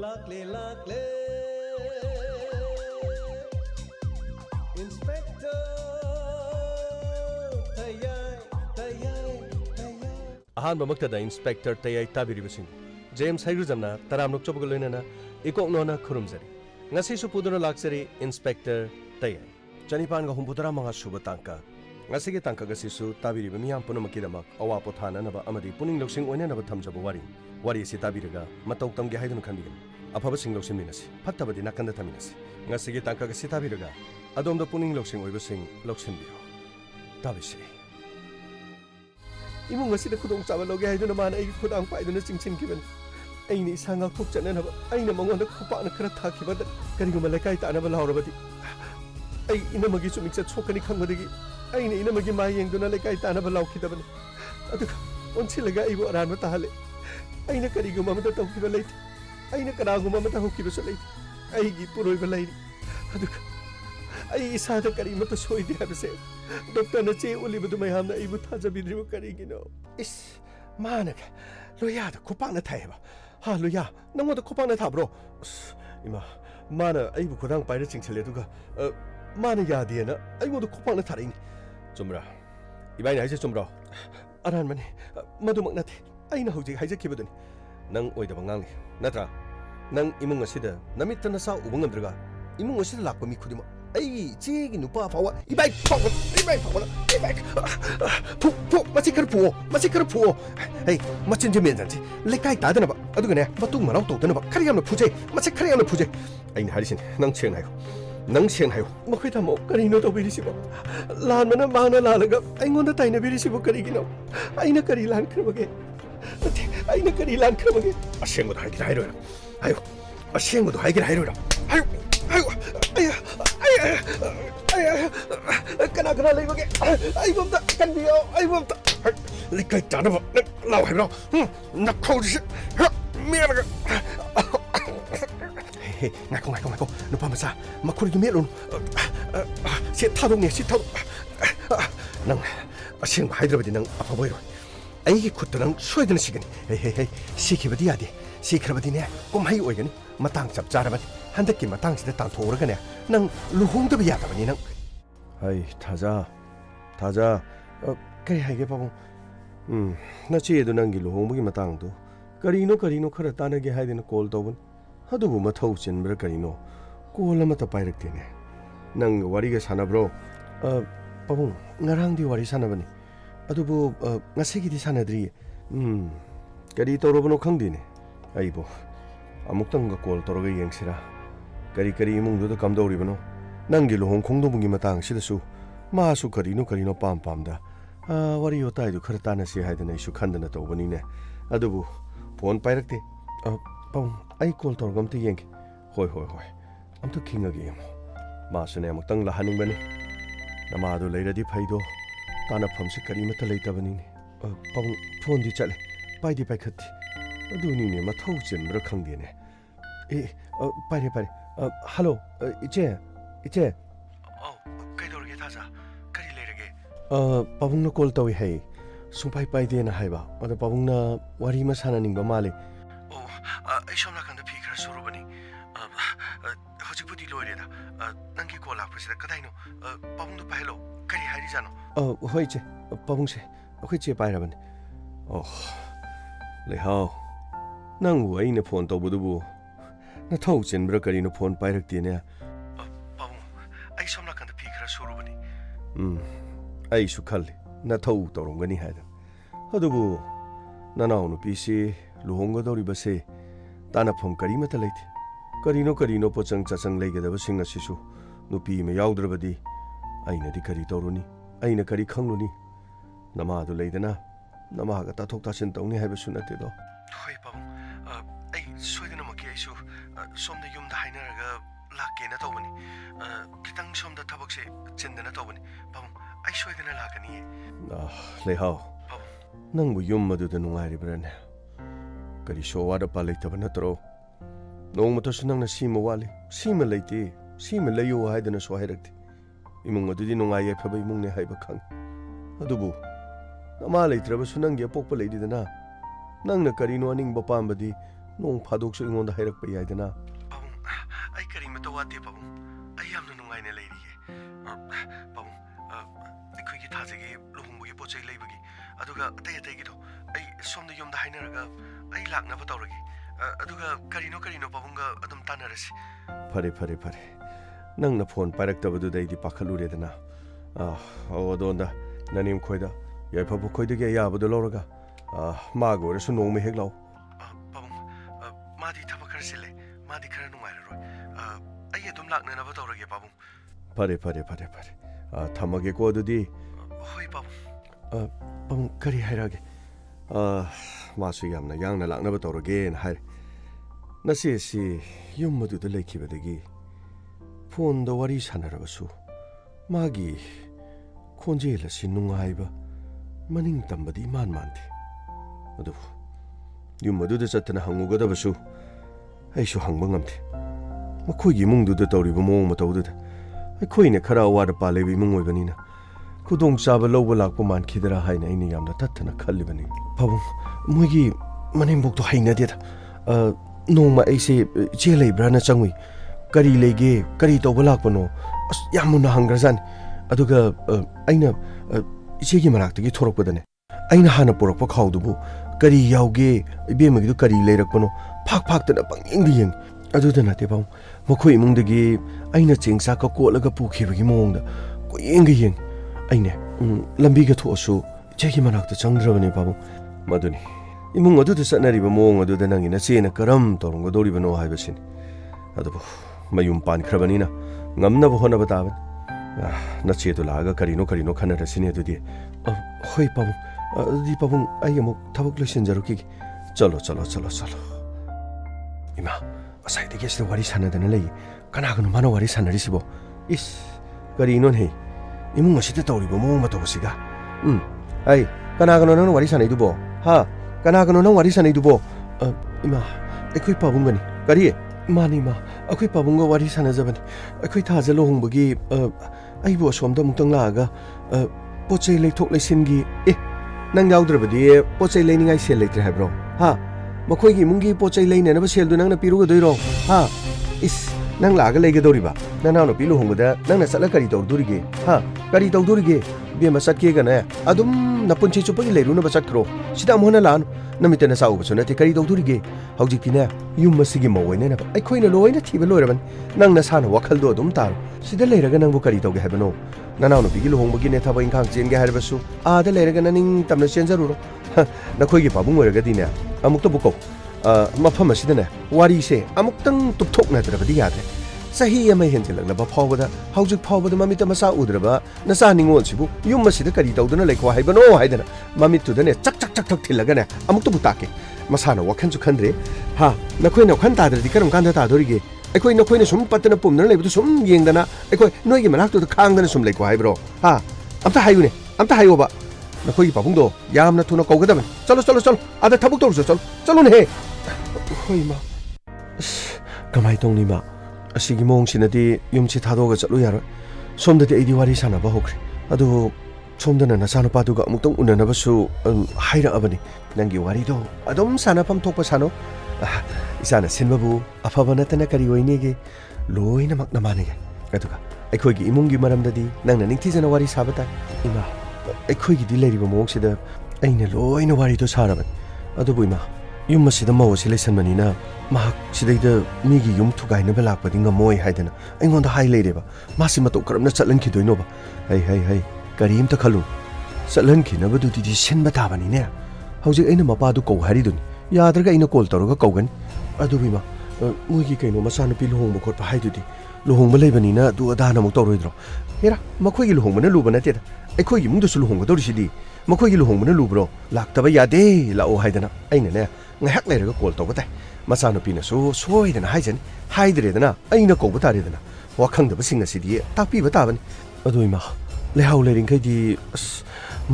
lakle lakle Inspector Tayay अहानबा मक्तदा inspector Tayai ताबिरिबसिंग जेम्स हाइग्रुजमना तरामनुक चबगलोइनना इकोकनोना खुरुमजरी ngasisu puduna laksari inspector tayai chanipan ga humputara manga suba tangka ngasigi tangka gasisu tabiriba miyam punamaki damak awa pothana naba amadi puning loksing oina naba thamjaba wari si tabiraga matau tamge haidun khanbigan afaba sing loksim minasi phattabadi nakanda thaminasi ngasigi tangka gasi tabiraga adomda puning loksing oiba sing loksim biyo tabisi imung ngasida khudong chaba loge haiduna mana ai khudang paiduna chingchin kiban aini isanga thuk chananaba aina mangonda khupana khara thakibada kariguma lekai tanaba laurabadi ai inamagi sumiksa chokani khangbadagi aina inamagi ma yengduna lekai tanaba laukhidabani aduga onchilaga aibu aranba tahale aina kariguma mata tawkiba leiti aina karaguma mata hokkiba so leiti aigi puroiba leiri aduga ai isada karimata soide habse doctor na che ulibadu mayamna aibu thajabidribu karigino is managa loyada kupana thaiba ha loya nangmoda kupana thabro ima mana aibu khudang paira chingchale duga mana yadena aiboda kupana tharini chumra ibaina haise chumra aran mani madumak nate aina hojik haise kibaduni nang oidaba ngangi natra nang imung asida namittana sa ubangamdraga imung asida lakpa mi khudima ai chegi nupa fawa ibai fawa pu masi kar pu ai machin je men janji lekai tadana ba adugane matung marau todana ba khariamna phuje masi khariamna phuje aina harisin nang chen hayo makhoi thamo karino to birisi ba lan mana mana lalaga aingonda taina birisi ba karigino aina kari lan khrbage ashengo hagira hairo ayo ashengo hagira hairo ayo kana leibage ai bomda kan biyo ai bomda likai tanaba law hairo nakhauji meraga ngako nupa masa makuri gi melon se thadong ne si thadong nang asing hyderabad nang apaboiro ai gi khut nang soidana sigani hey sikibadi yade sikrabadi ne komhai oigani matang chap charabadi handaki matang sida tang thoragane nang luhungda ba yadabani nang hai thaja kai haige babong na che du nang gi luhungbugi matang du karino khara tanage haidena call tobun adubu mathau chinbra karino call amata pairakte ne nang wari ga sanabro babong ngarang di wari sanabani adubu ngasigi di sanadri kari torobono khangdine aibo amuktang ga call toroga yengsira kari imungdu da kamdoribano nangi lohong khongdobungi matang sidasu masu karino pamda wari yotai du khara tanasi haidana isu khandana tobani ne adubu phone pairakte pam ai call torgam te yeng hoi amta khingage masune amuktang lahaning bani namadu leiradi phaido tana phamsi karimata leitabani ne pam phone di chale pai di khatti aduni ne mathau chenbra khangde ne pare hello iche oh kaidorge thaja kari leirage pabungna call tawi hai sumpai pai de na haiba ada pabungna wari ma sana ningba male ai somna kanda phi khara suru bani hojipudi loire da nangi call apsida kadaino pabungdu pailo kari hari jano hoi che pabung se akhoi che pai rabani le hao nang wai ne phone to budu na thau chenbra karino phone pairakte ne pabung ai somna kanda phi khara suru bani ai su khalle na thau torongani haida adubu nanaw nu pisi luhonga dori base tana phom karimata leite karino pochang chachang leigedaba sing asisu nupi me yaudravadi aina di kari toruni aina kari khangluni nama du leidana nama ga ta thok ta sin tawni haiba sunate do hoi pabung ai soidana maki aisu somda yumda hainaraga lakke na tawbani kitang somda thabak se chindana tawbani pabung ai soidana lakani le hao nangbu yum madu da nungairi brane kari showada palaitaba natro nongmata sunangna sima wali sima leite sima leyo haidana so hairakti imung adudi nungai phaba imung ne haiba khang adubu nama leitraba sunangya pokpa leididana nangna karino aning bapambadi ꯅꯣꯡ ꯐꯥꯗꯣꯛꯁꯨ ꯑꯩꯉꯣꯟꯗ ꯍꯥꯏꯔꯛꯄ ꯌꯥꯏꯗꯅ ꯄꯥꯕꯨꯡ ꯑꯩ ꯀꯔꯤꯃꯇ ꯋꯥꯠꯇꯦ ꯄꯥꯕꯨꯡ ꯑꯩ ꯌꯥꯝꯅ ꯅꯨꯡꯉꯥꯏꯅ ꯂꯩꯔꯤꯌꯦ ꯄꯥꯕꯨꯡ ꯑꯩꯈꯣꯏꯒꯤ ꯊꯥꯖꯒꯤ ꯂꯨꯍꯣꯡꯕꯒꯤ ꯄꯣꯠ ꯆꯩ ꯂꯩꯕꯒꯤ ꯑꯗꯨꯒ ꯑꯇꯩ ꯑꯇꯩꯒꯤꯗꯣ ꯑꯩ ꯁꯣꯝꯗ ꯌꯨꯝꯗ ꯍꯥꯏꯅꯔꯒ ꯑꯩ ꯂꯥꯛꯅꯕ ꯇꯧꯔꯒꯦ ꯑꯗꯨꯒ ꯀꯔꯤꯅꯣ ꯄꯥꯕꯨꯡꯒ ꯑꯗꯨꯝ ꯇꯥꯟꯅꯔꯁꯤ ꯐꯔꯦ ꯅꯪꯅ ꯐꯣꯟ ꯄꯥꯏꯔꯛꯇꯕꯗꯨꯗ ꯑꯩꯗꯤ ꯄꯥꯈꯠꯂꯨꯔꯦꯗꯅ ꯑꯗꯣꯟꯗ ꯅꯅꯦꯝ ꯈꯣꯏꯗ ꯌꯥꯏꯐꯕ ꯈꯣꯏꯗꯒꯤ ꯑꯌꯥꯕꯗꯣ ꯂꯧꯔꯒ ꯃꯥꯒ ꯑꯣꯏꯔꯁꯨ ꯅꯣꯡꯃ ꯍꯦꯛ ꯂꯥꯛꯎ ꯄꯥꯕꯨꯡ ꯃꯥꯗꯤ ꯊꯕꯛ ꯈꯔ ꯆꯤꯜꯂꯦ ꯃꯥꯗꯤ ꯈꯔ ꯅꯨꯡꯉꯥꯏꯔꯔꯣꯏ ꯑꯩ ꯑꯗꯨꯝ ꯂꯥꯛꯅꯅꯕ ꯇꯧꯔꯒꯦ ꯄꯥꯕꯨꯡ ꯐꯔꯦ ꯊꯝꯃꯒꯦꯀꯣ ꯑꯗꯨꯗꯤ ꯍꯣꯏ ꯄꯥꯕꯨꯡ ꯄꯥꯕꯨꯡ ꯀꯔꯤ ꯍꯥꯏꯔꯛꯑꯒꯦ ꯃꯥꯁꯨ ꯌꯥꯝꯅ ꯌꯥꯡꯅ ꯂꯥꯛꯅꯕ ꯇꯧꯔꯒꯦꯅ ꯍꯥꯏꯔꯦ ꯅꯆꯦꯁꯤ ꯌꯨꯝ ꯑꯗꯨꯗ ꯂꯩꯈꯤꯕꯗꯒꯤ ꯐꯣꯟꯗ ꯋꯥꯔꯤ ꯁꯥꯟꯅꯔꯕꯁꯨ ꯃꯥꯒꯤ ꯈꯣꯟꯖꯦꯜ ꯑꯁꯤ ꯅꯨꯡꯉꯥꯏꯕ ꯃꯅꯤꯡ ꯇꯝꯕꯗꯤ ꯏꯃꯥꯟ ꯃꯥꯟꯗꯦ ꯑꯗꯨꯕꯨ ꯌꯨꯝ ꯑꯗꯨꯗ ꯆꯠꯇꯅ ꯍꯪꯉꯨꯒꯗꯕꯁꯨ ꯑꯩꯁꯨ ꯍꯪꯕ ꯉꯝꯗꯦ ꯃꯈꯣꯏꯒꯤ ꯏꯃꯨꯡꯗꯨꯗ ꯇꯧꯔꯤꯕ ꯃꯑꯣꯡ ꯃꯇꯧꯗꯨꯗ ꯑꯩꯈꯣꯏꯅ ꯈꯔ ꯑꯋꯥꯠ ꯑꯄꯥ ꯂꯩꯕ ꯏꯃꯨꯡ ꯑꯣꯏꯕꯅꯤꯅ ꯈꯨꯗꯣꯡꯆꯥꯕ ꯂꯧꯕ ꯂꯥꯛꯄ ꯃꯥꯟꯈꯤꯗ꯭ꯔꯥ ꯍꯥꯏꯅ ꯑꯩꯅ ꯌꯥꯝꯅ ꯇꯠꯊꯅ ꯈꯜꯂꯤꯕꯅꯤ ꯄꯥꯕꯨꯡ ꯃꯣꯏꯒꯤ ꯃꯅꯦꯝꯕꯣꯛꯇꯣ ꯍꯩꯅꯗꯦꯗ ꯅꯣꯡꯃ ꯑꯩꯁꯦ ꯏꯆꯦ ꯂꯩꯕ꯭ꯔꯥꯅ ꯆꯪꯉꯨꯏ ꯀꯔꯤ ꯂꯩꯒꯦ ꯀꯔꯤ ꯇꯧꯕ ꯂꯥꯛꯄꯅꯣ ꯑꯁ ꯌꯥꯝ ꯃꯨꯟꯅ ꯍꯪꯈ꯭ꯔꯖꯥꯠꯅꯤ ꯑꯗꯨꯒ ꯑꯩꯅ ꯏꯆꯦꯒꯤ ꯃꯅꯥꯛꯇꯒꯤ ꯊꯣꯔꯛꯄꯗꯅꯦ ꯑꯩꯅ ꯍꯥꯟꯅ ꯄꯨꯔꯛꯄ ꯈꯥꯎꯗꯨꯕꯨ ꯀꯔꯤ ꯌꯥꯎꯒꯦ ꯏꯕꯦꯝꯃꯒꯤꯗꯨ ꯀꯔꯤ ꯂꯩꯔꯛꯄꯅꯣ ꯐꯥꯛꯇꯅ ꯄꯪꯌꯦꯡꯗ ꯌꯦꯡꯉꯤ ꯑꯗꯨꯗ ꯅꯠꯇꯦ ꯄꯥꯕꯨꯡ ꯃꯈꯣꯏ ꯏꯃꯨꯡꯗꯒꯤ ꯑꯩꯅ ꯆꯦꯡ ꯆꯥꯛꯀ ꯀꯣꯠꯂꯒ ꯄꯨꯈꯤꯕꯒꯤ ꯃꯑꯣꯡꯗ ꯀꯣꯏꯌꯦꯡꯒ ꯌꯦꯡꯉꯤ ꯑꯩꯅꯦ ꯂꯝꯕꯤꯒ ꯊꯣꯛꯑꯁꯨ ꯏꯆꯦꯒꯤ ꯃꯅꯥꯛꯇ ꯆꯪꯗ꯭ꯔꯕꯅꯦ ꯄꯥꯕꯨꯡ ꯃꯗꯨꯅꯤ ꯏꯃꯨꯡ ꯑꯗꯨꯗ ꯆꯠꯅꯔꯤꯕ ꯃꯑꯣꯡ ꯑꯗꯨꯗ ꯅꯪꯒꯤ ꯅꯆꯦꯅ ꯀꯔꯝ ꯇꯧꯔꯝꯒꯗꯧꯔꯤꯕꯅꯣ ꯍꯥꯏꯕꯁꯤꯅꯤ ꯑꯗꯨꯕꯨ ꯃꯌꯨꯝ ꯄꯥꯟꯈ꯭ꯔꯕꯅꯤꯅ ꯉꯝꯅꯕ ꯍꯣꯠꯅꯕ ꯇꯥꯕꯅꯤ ꯅꯆꯦꯗꯨ ꯂꯥꯛꯑꯒ ꯀꯔꯤꯅꯣ khannarasini adudi hoi pabung adudi pabung ai amuk thabak loisinjarukigi chalo ima asai de geste wari sanadana lei kanaganu mana wari sanarisibo is karino nei imung asita tawribo mo matawsiga ai kanaganu nang wari sanaidubo ha kanaganu nang wari sanaidubo ima ekoi pabungani kari mani ma akoi pabunga wari sanajabani akoi thajalo hongbagi ai bo somda mutang laga pochei leithok leisingi nang yaudrabadi pochei leiningai sel leitre haibro ha makoi gi mungi pochei leine na sel du nang na piruga doiro ha is nang laga leige doriba nana no pilu hongda nang na sala kari dordurige ha kari dordurige be masat ke gana adum napunchi chupagi leiru na basat kro sida mona lan namitena sau basuna te kari dordurige hauji kina yum masigi mawoine na ai khoina loina thiba loiraban nang na sana wakhal do adum tar sida leiraga nang bu kari tawge habano nana no pigi lohongbagi ne thaba ingkhang chenge harbasu ada leiraga naning tamna chenjaruro na khoi gi pabung oiraga dine amuk to buko mafam asidane wari se amuk tang tupthok na drabadi yadre sahi ama henjelak na ba phawbada haujik phawbada mamita masa udraba na sa ningol sibu yum masida kari tawduna leikwa haibano haidana mamit tudane chak thilaga ne amuk to butake masana wakhan chu khandre ha na khoi na khan ta dradi karam kan ta dorige aikoi na khoi na sum patna pumna leibu sum yengdana aikoi noi gi manak to khangdana sum leikwa haibro ha amta hayo ba na khoi gi papung do yamna thuna kawgadaban chalo ada thabuk torsu chalo ne hoi ma kamai tong ni ma asigi mong sinadi yumchi thadoga chalu yaro somdadi aidi wari sana ba hokre adu somdana na sana padu ga amutong unana basu haira abani nangi wari do adom sana pam thokpa sano isana sinbabu afaba natana kari oine ge loina makna mane ge aduga aikoi gi imungi maramdadi nangna ningthi jana wari sabata ima aikoi gi dileri ba mong sida aina loina wari do saraban adubu ima yum masida mawasi lesan manina mahak sidaida migi yum thugaina ba lakpadi ngamoi haidana aingonda hai leireba masi mato karamna chatlan khidoino ba hai karim ta khalu chatlan khina ba dudi sin ba tabani ne hauji aina mapa du ko hari dun yadraga aina call toroga kaugan adu bima mugi kaino masana pi lohong ba khot pa hai dudi lohong ba leibani na du adana mo toroidro hera makhoi gi lohong ba na luba na te aikoi gi mungdu su lohong ga dorisidi makhoi gi lohong ba na lubro laktaba yade la o haidana aina ne ngahak leiraga call tawga tai masana pina so soidana haijan haidredana aina ko bataredana wakhangda basinga sidi takpi batabani aduima lehau lerin kai di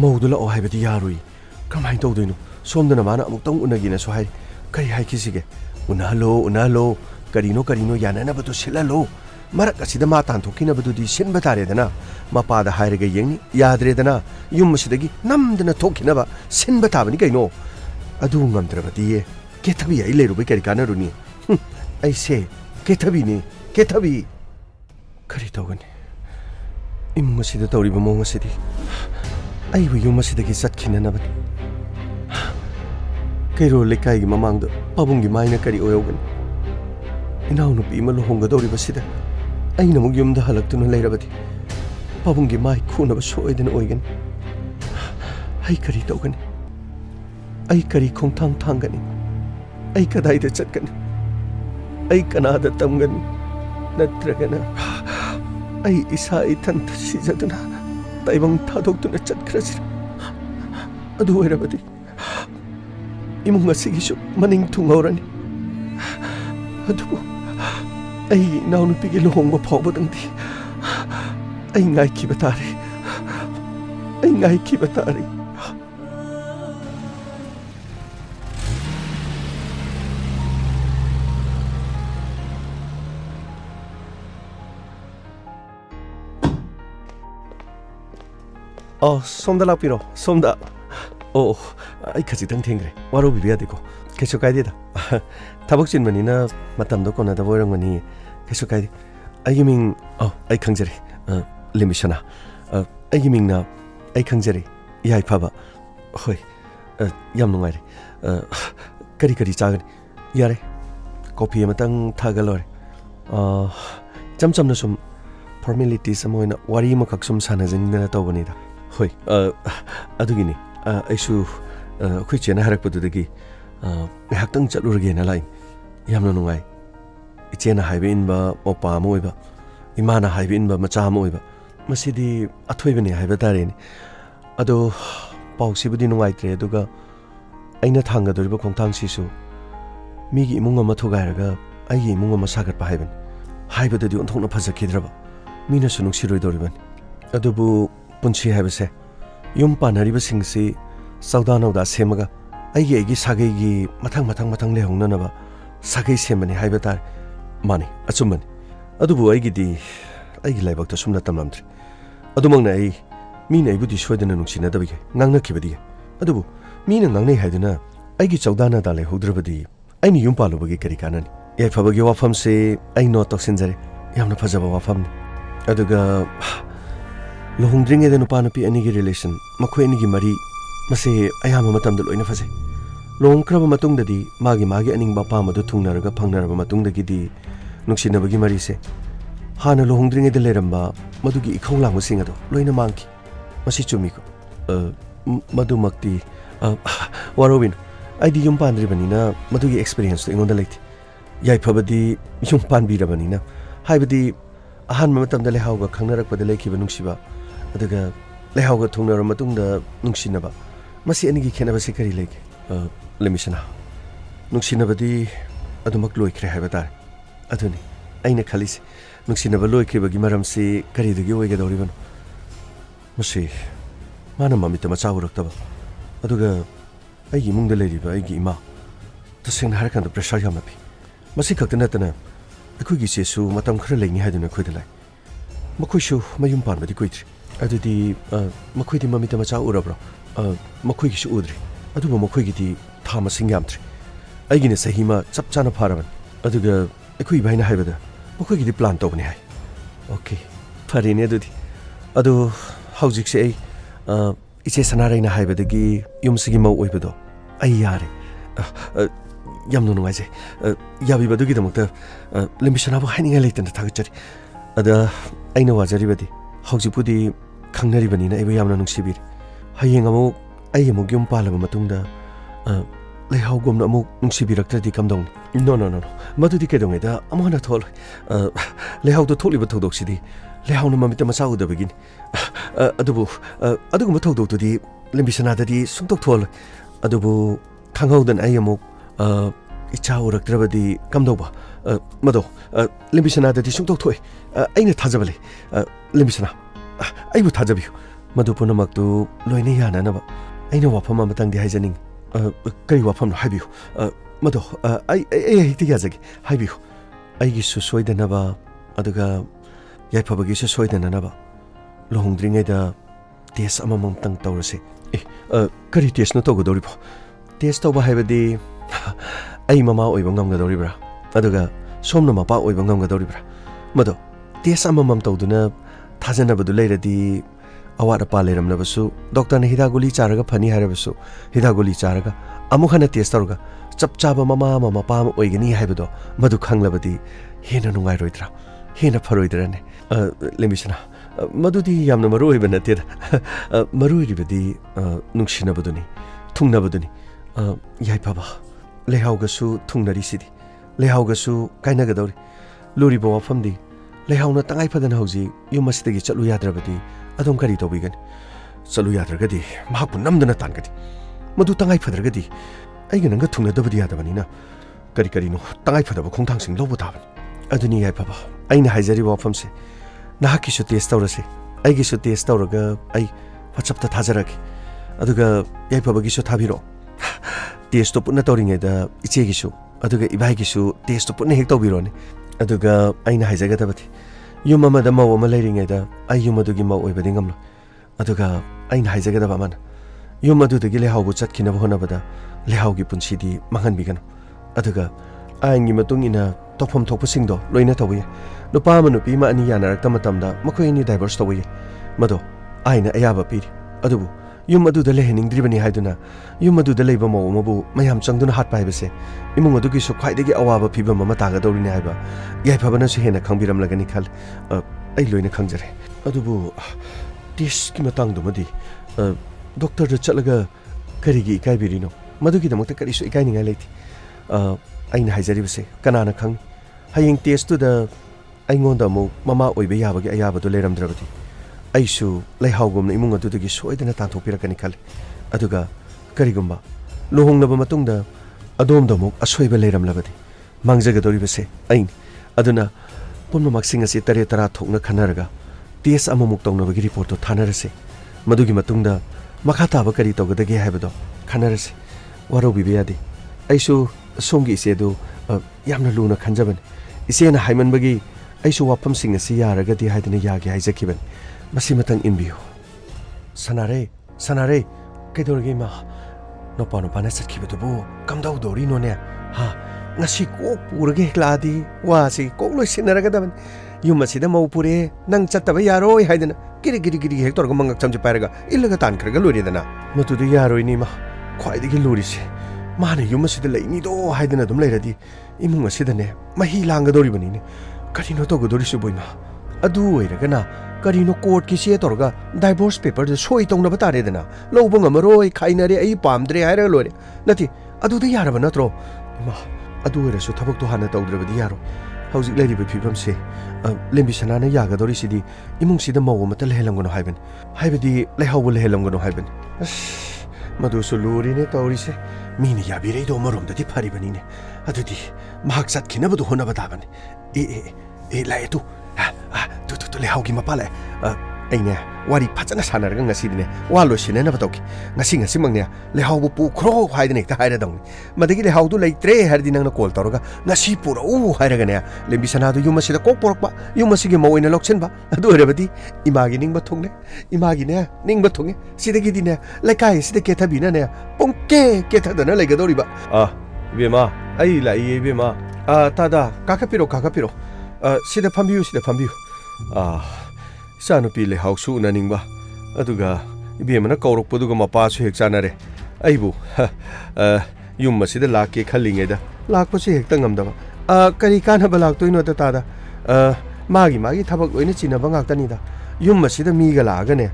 maudula o haibadi yarui kamai tawdoino somdana mana amuktang unagina so hai kai hai kisige unalo karino yanana batu silalo marak asida ma tanthokina badu di sin bataredana mapada hairaga yengi yadredana yum sidagi namdana thokina ba sin batabani kaino adu ngamdrabadi Ketabi ai leru kari kanaruni. Ai se ketabi ni ketabi. Kari tawgani. Imung asida tawriba mawng asidi. Ai bu yum asidagi satkinanabani. Kairo lekai gi mamangda pabung gi maina kari oyogani. Inaw nupi ima luhonggadawriba sida. Aina mug yumda halaktuna leirabadi. Pabung gi mai khunaba soidana oigani. Ai kari tawgani. Ai kari khongthang thangani. Ai kadaida chatgani. Ai kanada tamgani. Natragana ai isa ithanta sijaduna taibang thadokduna chatkrasira. Adu oirabadi imung asigisu maning thungaurani. Adubu ai naunupigi luhongba phawbadangdi ai ngaikiba tare. Ai ngaikiba tare. Somda lakpiro, somda. Ai khajitang thengre. Waro bibiya deko. Kesu kaidida. Thabak chinmanina matamdo konada boirangmani. Kesu kaidi. Aigi ming ai khangjari. Limishana. Aigi mingna ai khangjari. Yai phaba. Hoi. Yam nungaire. Kari kari chagani. Yare. Coffee amatang thagalore. Chamchamna sum formalities amoina wari makak sum sanajinna tawbanida. Hoi, adugini, aisu kuichena harakpadudagi haktang chatluragena lain yamna nungai ichena haibe inba opa moiba imana haibe inba macha moiba masidi athoibani haiba tareni ado pausibudi nungai tre aduga aina thangadoriba khongthang sisu migi imung ama thogairaga aigi imung ama sagatpa haiban haibadadi onthokna phajakhidraba mina sunung siroidoriban adubu punchi haibase yum panariba singsi saudanauda semaga aigi sagai matang lehongnanaba sagai semani haibatar mani achumani adubu aigi laibakta sumna tamlamtri adumangna ai mina ibudi soidana nungsinadabige ngangnakibadi adubu mina ngangnai haiduna aigi chaudana da lehodrabadi aini yum palubagi kari kanani yaifabagi wafamse ai no toksinjare yamna phajaba wafamni aduga Lohongdring eda nupa nupi anigi relation makhoi anigi mari mase ayama matamda loina phase lohongkraba matungdadi magi aningba pamadu thungnaraga phangnaraba matungdagi di nungsinabagi mari se hana lohongdring eda leramba madugi ikhonglang singado loina mangki masi chumiko madumakti warobin aidi yum pandribanina madugi experience to ingonda leiti yaifabadi yum panbirabanina haibadi ahan matamda lehawga khangnarakpada lekhiba nungsiba aduga lehawga thungnara matungda nungsinaba masi anigi khenabasi kari leke lemishana nungsinabadi adumak loikre haibatar aduni aina khalisi nungsinaba loikrebagi maramsi karidagi oigadoribano masi mana mamita macha uraktaba aduga aigi imungda leiriba aigi ima tasengna harakanda pressure yamna pi masi khakta natana akhoi sesu matam khara leini haiduna khoidalai makhoisu mayum panbadi koitri adudi makhoidi mamita macha urabro makhoigi su udri aduba makhoigi di thama singyamtri aigine sahima chapchana pharaban aduga akhoi baina haibada makhoigi di plan tawbani hai okay farine adudi adu haujikse ai iche sanaraina haibadagi yumsigi mau oibado ai yare yamno nungaise yabibadagi damakta limishanabu haininga leitana thagachari ada aina wajaribadi haujipudi khangnaribanina aiba yamna nungsibiri hayeng amu ai amu gyum palaba matungda lehaugomna amu nungsibiraktadi kamdong no madudi kedongeda amana thol lehaudo tholiba thodoksidi lehauna mamita macha udabagini adubu aduguma thodokdudi limbisanadadi sungtok thol adubu khangaudan ai amu icha uraktrabadi kamdoba mado limbisanadadi sungtok thoi aina thajabale limbisana aibu thajabiu madu punamaktu loine yananaba aina wafama matangdi haijaning kari wafam haibiu mado ai hiti yajagi haibiu aigi su soidanaba aduga yaifabagi su soidananaba lohongdringaida test amamam tang tawrase kari test no togodoribo test tawba haibadi ꯑꯩ ꯃꯃꯥ ꯑꯣꯏꯕ ꯉꯝꯒꯗꯧꯔꯤꯕ꯭ꯔꯥ ꯑꯗꯨꯒ ꯁꯣꯝꯅ ꯃꯄꯥ ꯑꯣꯏꯕ ꯉꯝꯒꯗꯧꯔꯤꯕ꯭ꯔꯥ ꯃꯗꯣ test ꯑꯃꯃꯝ ꯇꯧꯗꯨꯅ ꯊꯥꯖꯅꯕꯗꯨ ꯂꯩꯔꯗꯤ ꯑꯋꯥꯠ ꯑꯄꯥ ꯂꯩꯔꯝꯂꯕꯁꯨ ꯗꯣꯛꯇꯔꯅ ꯍꯤꯗꯥꯛ ꯒꯨꯂꯤ ꯆꯥꯔꯒ ꯐꯅꯤ ꯍꯥꯏꯔꯕꯁꯨ ꯍꯤꯗꯥꯛ ꯒꯨꯂꯤ ꯆꯥꯔꯒ ꯑꯃꯨꯛ ꯍꯟꯅ ꯇꯦꯁ ꯇꯧꯔꯒ ꯆꯞ ꯆꯥꯕ ꯃꯃꯥ ꯑꯃ ꯃꯄꯥ ꯑꯃ ꯑꯣꯏꯒꯅꯤ ꯍꯥꯏꯕꯗꯣ ꯃꯗꯨ ꯈꯪꯂꯕꯗꯤ ꯍꯦꯟꯅ ꯅꯨꯡꯉꯥꯏꯔꯣꯏꯗ꯭ꯔꯥ ꯍꯦꯟꯅ ꯐꯔꯣꯏꯗ꯭ꯔꯅꯦ ꯂꯦꯝꯕꯤꯁꯅꯥ ꯃꯗꯨꯗꯤ ꯌꯥꯝꯅ ꯃꯔꯨ ꯑꯣꯏꯕ ꯅꯠꯇꯦꯗ ꯃꯔꯨ ꯑꯣꯏꯔꯤꯕꯗꯤ ꯅꯨꯡꯁꯤꯅꯕꯗꯨꯅꯤ ꯊꯨꯡꯅꯕꯗꯨꯅꯤ ꯌꯥꯏꯐꯕ ꯂꯩꯍꯥꯎꯒꯁꯨ ꯊꯨꯡꯅꯔꯤꯁꯤꯗꯤ ꯂꯩꯍꯥꯎꯒꯁꯨ ꯀꯥꯏꯅꯒꯗꯧꯔꯤ ꯂꯨꯔꯤꯕ ꯋꯥꯐꯝꯗꯤ ꯂꯩꯍꯥꯎꯅ ꯇꯉꯥꯏꯐꯗꯅ ꯍꯧꯖꯤꯛ ꯌꯨꯝ ꯑꯁꯤꯗꯒꯤ ꯆꯠꯂꯨ ꯌꯥꯗ꯭ꯔꯕꯗꯤ ꯑꯗꯨꯝ ꯀꯔꯤ ꯇꯧꯕꯤꯒꯅꯤ ꯆꯠꯂꯨ ꯌꯥꯗ꯭ꯔꯒꯗꯤ ꯃꯍꯥꯛꯄꯨ ꯅꯝꯗꯅ ꯇꯥꯟꯒꯅꯤ ꯃꯗꯨ ꯇꯉꯥꯏꯐꯗ꯭ꯔꯒꯗꯤ ꯑꯩꯒ ꯅꯪꯒ ꯊꯨꯡꯅꯗꯕꯗꯤ ꯌꯥꯗꯕꯅꯤꯅ ꯀꯔꯤꯅꯣ ꯇꯉꯥꯏꯐꯗꯕ ꯈꯣꯡꯊꯥꯡꯁꯤꯡ ꯂꯧꯕ ꯇꯥꯕꯅꯤ ꯑꯗꯨꯅꯤ ꯌꯥꯏꯐꯕ ꯑꯩꯅ ꯍꯥꯏꯖꯔꯤꯕ ꯋꯥꯐꯝꯁꯦ ꯅꯍꯥꯛꯀꯤꯁꯨ ꯇꯦꯁ ꯇꯧꯔꯁꯤ ꯑꯩꯒꯤꯁꯨ ꯇꯦꯁ ꯇꯧꯔꯒ ꯑꯩ WhatsAppꯇ ꯊꯥꯖꯔꯛꯀꯦ ꯑꯗꯨꯒ ꯌꯥꯏꯐꯕꯒꯤꯁꯨ ꯊꯥꯕꯤꯔꯛꯑꯣ ꯇꯦꯁꯇꯣ ꯄꯨꯟꯅ ꯇꯧꯔꯤꯉꯩꯗ ꯏꯆꯦꯒꯤꯁꯨ ꯑꯗꯨꯒ ꯏꯕꯥꯏꯒꯤꯁꯨ ꯇꯦꯁꯇꯣ ꯄꯨꯟꯅ ꯍꯦꯛ ꯇꯧꯕꯤꯔꯣꯅꯦ ꯑꯗꯨꯒ ꯑꯩꯅ ꯍꯥꯏꯖꯒꯗꯕꯗꯤ ꯌꯨꯝ ꯑꯃꯗ ꯃꯧ ꯑꯃ ꯂꯩꯔꯤꯉꯩꯗ ꯑꯩ ꯌꯨꯝ ꯑꯗꯨꯒꯤ ꯃꯧ ꯑꯣꯏꯕꯗꯤ ꯉꯝꯂꯣꯏ ꯑꯗꯨꯒ ꯑꯩꯅ ꯍꯥꯏꯖꯒꯗꯕ ꯑꯃꯅ ꯌꯨꯝ ꯑꯗꯨꯗꯒꯤ ꯂꯩꯍꯥꯎꯕꯨ ꯆꯠꯈꯤꯅꯕ ꯍꯣꯠꯅꯕꯗ ꯂꯩꯍꯥꯎꯒꯤ ꯄꯨꯟꯁꯤꯗꯤ ꯃꯥꯡꯍꯟꯕꯤꯒꯅꯨ ꯑꯗꯨꯒ ꯑꯥꯏꯟꯒꯤ ꯃꯇꯨꯡ ꯏꯟꯅ ꯇꯧꯐꯝ ꯊꯣꯛꯄꯁꯤꯡꯗꯣ ꯂꯣꯏꯅ ꯇꯧꯕ ꯌꯥꯏ ꯅꯨꯄꯥ ꯑꯃ ꯅꯨꯄꯤ ꯑꯃ ꯑꯅꯤ ꯌꯥꯅꯔꯛꯇ ꯃꯇꯝꯗ ꯃꯈꯣꯏ ꯑꯅꯤ ꯗꯥꯏꯚꯣꯔꯁ ꯇꯧꯕ ꯌꯥꯏ ꯃꯗꯣ ꯑꯥꯏꯟꯅ ꯑꯌꯥꯕ ꯄꯤꯔꯤ ꯑꯗꯨꯕꯨ ꯌꯨꯝ ꯑꯗꯨꯗ ꯂꯩꯍꯟꯅꯤꯡꯗ꯭ꯔꯤꯕꯅꯤ ꯍꯥꯏꯗꯨꯅ ꯌꯨꯝ ꯑꯗꯨꯗ ꯂꯩꯕ ꯃꯧ ꯑꯃꯕꯨ ꯃꯌꯥꯝ ꯆꯪꯗꯨꯅ ꯍꯥꯠꯄ ꯍꯥꯏꯕꯁꯦ ꯏꯃꯨꯡ ꯑꯗꯨꯒꯤꯁꯨ ꯈ꯭ꯋꯥꯏꯗꯒꯤ ꯑꯋꯥꯕ ꯐꯤꯕꯝ ꯑꯃ ꯇꯥꯒꯗꯧꯔꯤꯅꯤ ꯍꯥꯏꯕ ꯌꯥꯏꯐꯕꯅꯁꯨ ꯍꯦꯟꯅ ꯈꯪꯕꯤꯔꯝꯂꯒꯅꯤ ꯈꯜꯂꯤ ꯑꯩ ꯂꯣꯏꯅ ꯈꯪꯖꯔꯦ ꯑꯗꯨꯕꯨ ꯇꯦꯁꯀꯤ ꯃꯇꯥꯡꯗꯨꯃꯗꯤ ꯗꯣꯛꯇꯔꯗ ꯆꯠꯂꯒ ꯀꯔꯤꯒꯤ ꯏꯀꯥꯏꯕꯤꯔꯤꯅꯣ ꯃꯗꯨꯒꯤꯗꯃꯛꯇ ꯀꯔꯤꯁꯨ ꯏꯀꯥꯏꯅꯤꯡꯉꯥꯏ ꯂꯩꯇꯦ ꯑꯩꯅ ꯍꯥꯏꯖꯔꯤꯕꯁꯦ ꯀꯅꯥꯅ ꯈꯪꯅꯤ ꯍꯌꯦꯡ ꯇꯦꯁꯇꯨꯗ ꯑꯩꯉꯣꯟꯗ ꯑꯃꯨꯛ ꯃꯃꯥ ꯑꯣꯏꯕ ꯌꯥꯕꯒꯤ ꯑꯌꯥꯕꯗꯨ ꯂꯩꯔꯝꯗ꯭ꯔꯕꯗꯤ ꯑꯩꯁꯨ ꯂꯩꯍꯥꯎꯒꯨꯝꯅ ꯏꯃꯨꯡ ꯑꯗꯨꯗꯒꯤ ꯁꯣꯏꯗꯅ ꯇꯥꯟꯊꯣꯛꯄꯤꯔꯛꯀꯅꯤ ꯈꯜꯂꯤ ꯑꯗꯨꯒ ꯀꯔꯤꯒꯨꯝꯕ ꯂꯨꯍꯣꯡꯂꯕ ꯃꯇꯨꯡꯗ ꯑꯗꯣꯝꯗ ꯑꯃꯨꯛ ꯑꯁꯣꯏꯕ ꯂꯩꯔꯝꯂꯕꯗꯤ ꯃꯥꯡꯖꯒꯗꯧꯔꯤꯕꯁꯦ ꯑꯩꯅꯤ ꯑꯗꯨꯅ ꯄꯨꯝꯅꯃꯛꯁꯤꯡ ꯑꯁꯤ 9 ꯊꯣꯛꯅ ꯈꯟꯅꯔꯒ ꯇꯦꯁ ꯑꯃꯃꯨꯛ ꯇꯧꯅꯕꯒꯤ ꯔꯤꯄꯣꯔꯠꯇꯣ ꯊꯥꯅꯔꯁꯤ ꯃꯗꯨꯒꯤ ꯃꯇꯨꯡꯗ ꯃꯈꯥ ꯇꯥꯕ ꯀꯔꯤ ꯇꯧꯒꯗꯒꯦ ꯍꯥꯏꯕꯗꯣ ꯈꯟꯅꯔꯁꯤ ꯋꯥꯔꯧꯕꯤꯕ ꯌꯥꯗꯦ ꯑꯩꯁꯨ ꯁꯣꯝꯒꯤ ꯏꯆꯦꯗꯨ ꯌꯥꯝꯅ ꯂꯨꯅ ꯈꯟꯖꯕꯅꯤ ꯏꯆꯦꯅ ꯍꯥꯏꯃꯟꯕꯒꯤ ꯑꯩꯁꯨ ꯋꯥꯐꯝꯁꯤꯡ ꯑꯁꯤ ꯌꯥꯔꯒꯗꯤ ꯍꯥꯏꯗꯅ ꯌꯥꯒꯦ ꯍꯥꯏꯖꯈꯤꯕꯅꯤ ꯃꯁꯤꯃꯇꯪ ꯏꯟꯕꯤꯌꯨ ꯁꯅꯥꯔꯦ ꯀꯩꯗꯧꯔꯒꯦ ꯏꯃꯥ ꯅꯨꯄꯥꯅ ꯆꯠꯈꯤꯕꯗꯨꯕꯨ ꯀꯝꯗꯧꯗꯧꯔꯤꯅꯣꯅꯦ ngasi kok purage kladi wasi kok loi sinaragadaban yum asida mau pure nang chattaba yaroi haidana giri hector ga mangak chamje pairaga illaga tan khraga loridana matudu yaroi ni ma khwaidagi lorise mane yum asida leini do haidana dum leiradi imung asida ne mahi langgadori bani ne karino to godori su boima adu oiragana karino court ki se torga divorce paper de soi tongna batare dana lobang amaroi khainare ai pamdre haira lore nati adu de yaraba natro ima adu oirasu thabak to hana tawdrabadi yaro hauzik leiriba phibam se lembi sanana yagadori sidi imung sida maw mata lehelamgono haiben haibadi lehawu lehelamgono haiben madu suluri ne tawri se mini yabirei do marom dadi phari bani ne adudi mahak sat khina badu hona bataban e lai tu tu lehawgi mapale aine wari phachana sanarga ngasidine walo sinena batauki ngasi mangne lehawu pu khro haidine ta haira dong madagi lehawu du leitre hardi nangna call toroga ngasi pura u hairaga ne lembi sana du yuma sida kok porokba yuma sige moina lokchen ba adu rabadi imagi ningba thongne imagi ne ningba thonge sidagi dine lekai sida ke thabina ne pongke ke thadana legadori ba bema ai lai bema tada kakapiro sida phambiu Sanupi le hausu naningba aduga ibemana kaurokpaduga mapasu hek chanare aibu yum masida lakke khallingaida lakpasi hekta ngamdaba kari kanaba laktoino ta tada magi thabak loina chinaba ngaktanida yum masida miga lagane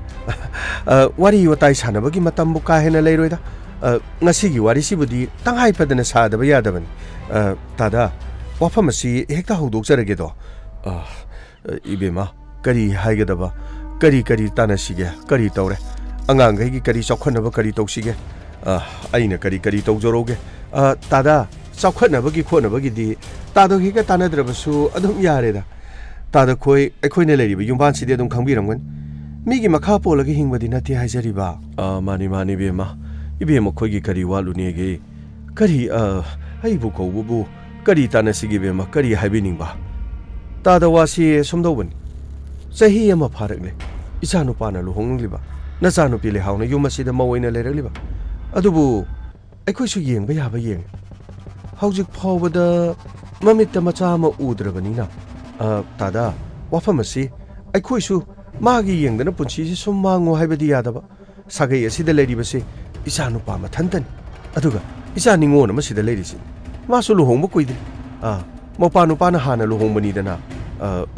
wari watai sanabagi matambu ka hena leiroida ngasigi wari sibudi tanghai padana sadaba yadabani tada wafamasi hekta hodokjarage do ibema kari haigadaba kari tanasige kari tawre angangai gi kari chokhanaba kari tawsige aina kari tawjoroge tada chokhanaba gi khonaba gi di tada gi ka tanadrabasu adum yareda tada khoi ne leriba yumban side adum khangbiramgan migi makha polagi hingbadi nati haijariba mani bema ibema khoi gi kari walunege kari aibu kobubu kari tanasige bema kari haibiningba tada wasi somdobani Sahi ama pharakle isanu pana luhongliba nachanu pile hauna yuma sida mawoina leiraliba adubu aikoi su yengba yaba yeng ꯍꯧꯖꯤꯛ ꯐꯥꯎꯕꯗ ꯃꯃꯤꯠꯇ ꯃꯆꯥ ꯑꯃ ꯎꯗ꯭ꯔꯕꯅꯤꯅ ꯇꯥꯗꯥ ꯋꯥꯐꯝ ꯑꯁꯤ ꯑꯩꯈꯣꯏꯁꯨ ꯃꯥꯒꯤ ꯌꯦꯡꯗꯅ ꯄꯨꯟꯁꯤꯁꯤ ꯁꯨꯝ ꯃꯥꯡꯉꯣ ꯍꯥꯏꯕꯗꯤ ꯌꯥꯗꯕ ꯁꯥꯒꯩ ꯑꯁꯤꯗ ꯂꯩꯔꯤꯕꯁꯤ ꯏꯆꯥ ꯅꯨꯄꯥ ꯃꯊꯟꯇꯅꯤ ꯑꯗꯨꯒ ꯏꯆꯥ ꯅꯤꯉꯣꯟ ꯑꯃ ꯁꯤꯗ ꯂꯩꯔꯤꯁꯤꯅꯤ ꯃꯥꯁꯨ ꯂꯨꯍꯣꯡꯕ ꯀꯨꯏꯗ꯭ꯔꯤ ꯃꯄꯥ ꯅꯨꯄꯥꯅ ꯍꯥꯟꯅ ꯂꯨꯍꯣꯡꯕꯅꯤꯗꯅ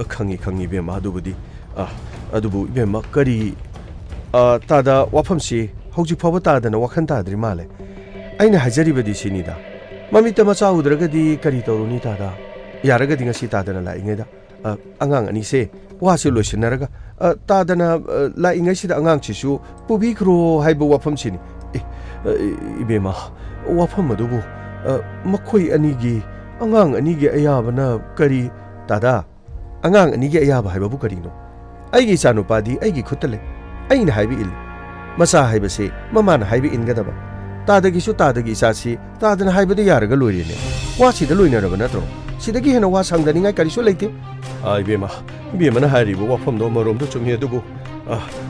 ꯈꯪꯉꯤ ꯏꯕꯦꯝꯃ ꯑꯗꯨꯕꯨꯗꯤ ꯑꯗꯨꯕꯨ ꯏꯕꯦꯝꯃ ꯀꯔꯤ ꯇꯥꯗꯥ ꯋꯥꯐꯝꯁꯤ ꯍꯧꯖꯤꯛ ꯐꯥꯎꯕ ꯇꯥꯗꯅ ꯋꯥꯈꯜ ꯇꯥꯗ꯭ꯔꯤ ꯃꯥꯜꯂꯦ ꯑꯩꯅ ꯍꯥꯏꯖꯔꯤꯕꯗꯤ ꯁꯤꯅꯤꯗ ꯃꯃꯤꯠꯇ ꯃꯆꯥ ꯎꯗ꯭ꯔꯒꯗꯤ ꯀꯔꯤ ꯇꯧꯔꯨꯅꯤ ꯇꯥꯗꯥ ꯌꯥꯔꯒꯗꯤ ꯉꯁꯤ ꯇꯥꯗꯅ ꯂꯥꯛꯏꯉꯩꯗ ꯑꯉꯥꯡ ꯑꯅꯤꯁꯦ ꯋꯥꯁꯦ ꯂꯣꯏꯁꯤꯟꯅꯔꯒ ꯇꯥꯗꯅ ꯂꯥꯛꯏꯉꯩꯁꯤꯗ ꯑꯉꯥꯡꯁꯤꯁꯨ ꯄꯨꯕꯤꯈ꯭ꯔꯣ ꯍꯥꯏꯕ ꯋꯥꯐꯝꯁꯤꯅꯤ ꯏꯕꯦꯝꯃ ꯋꯥꯐꯝ ꯑꯗꯨꯕꯨ ꯃꯈꯣꯏ ꯑꯅꯤꯒꯤ ꯑꯉꯥꯡ ꯑꯅꯤꯒꯤ ꯑꯌꯥꯕꯅ ꯀꯔꯤ ꯇꯥꯗꯥ ꯑꯉꯥꯡ ꯑꯅꯤꯒꯤ ꯑꯌꯥꯕ ꯍꯥꯏꯕꯕꯨ ꯀꯔꯤꯅꯣ ꯑꯩꯒꯤ ꯏꯆꯥꯅꯨꯄꯥꯗꯤ ꯑꯩꯒꯤ ꯈꯨꯠꯇ ꯂꯩ ꯑꯩꯅ ꯍꯥꯏꯕ ꯏꯜꯂꯤ ꯃꯆꯥ ꯍꯥꯏꯕꯁꯤ ꯃꯃꯥꯅ ꯍꯥꯏꯕ ꯏꯟꯒꯗꯕ ꯇꯥꯗꯒꯤꯁꯨ ꯇꯥꯗꯒꯤ ꯏꯆꯥꯁꯤ ꯇꯥꯗꯅ ꯍꯥꯏꯕꯗ ꯌꯥꯔꯒ ꯂꯣꯏꯔꯦꯅꯦ ꯋꯥꯁꯤꯗ ꯂꯣꯏꯅꯔꯕ ꯅꯠꯇ꯭ꯔꯣ ꯁꯤꯗꯒꯤ ꯍꯦꯟꯅ ꯋꯥ ꯁꯪꯗꯅꯤꯡꯉꯥꯏ ꯀꯔꯤꯁꯨ ꯂꯩꯇꯦ ꯏꯕꯦꯝꯃꯅ ꯍꯥꯏꯔꯤꯕ ꯋꯥꯐꯝꯗꯣ ꯑꯃꯔꯣꯝꯗ ꯆꯨꯝꯃꯤ ꯑꯗꯨꯕꯨ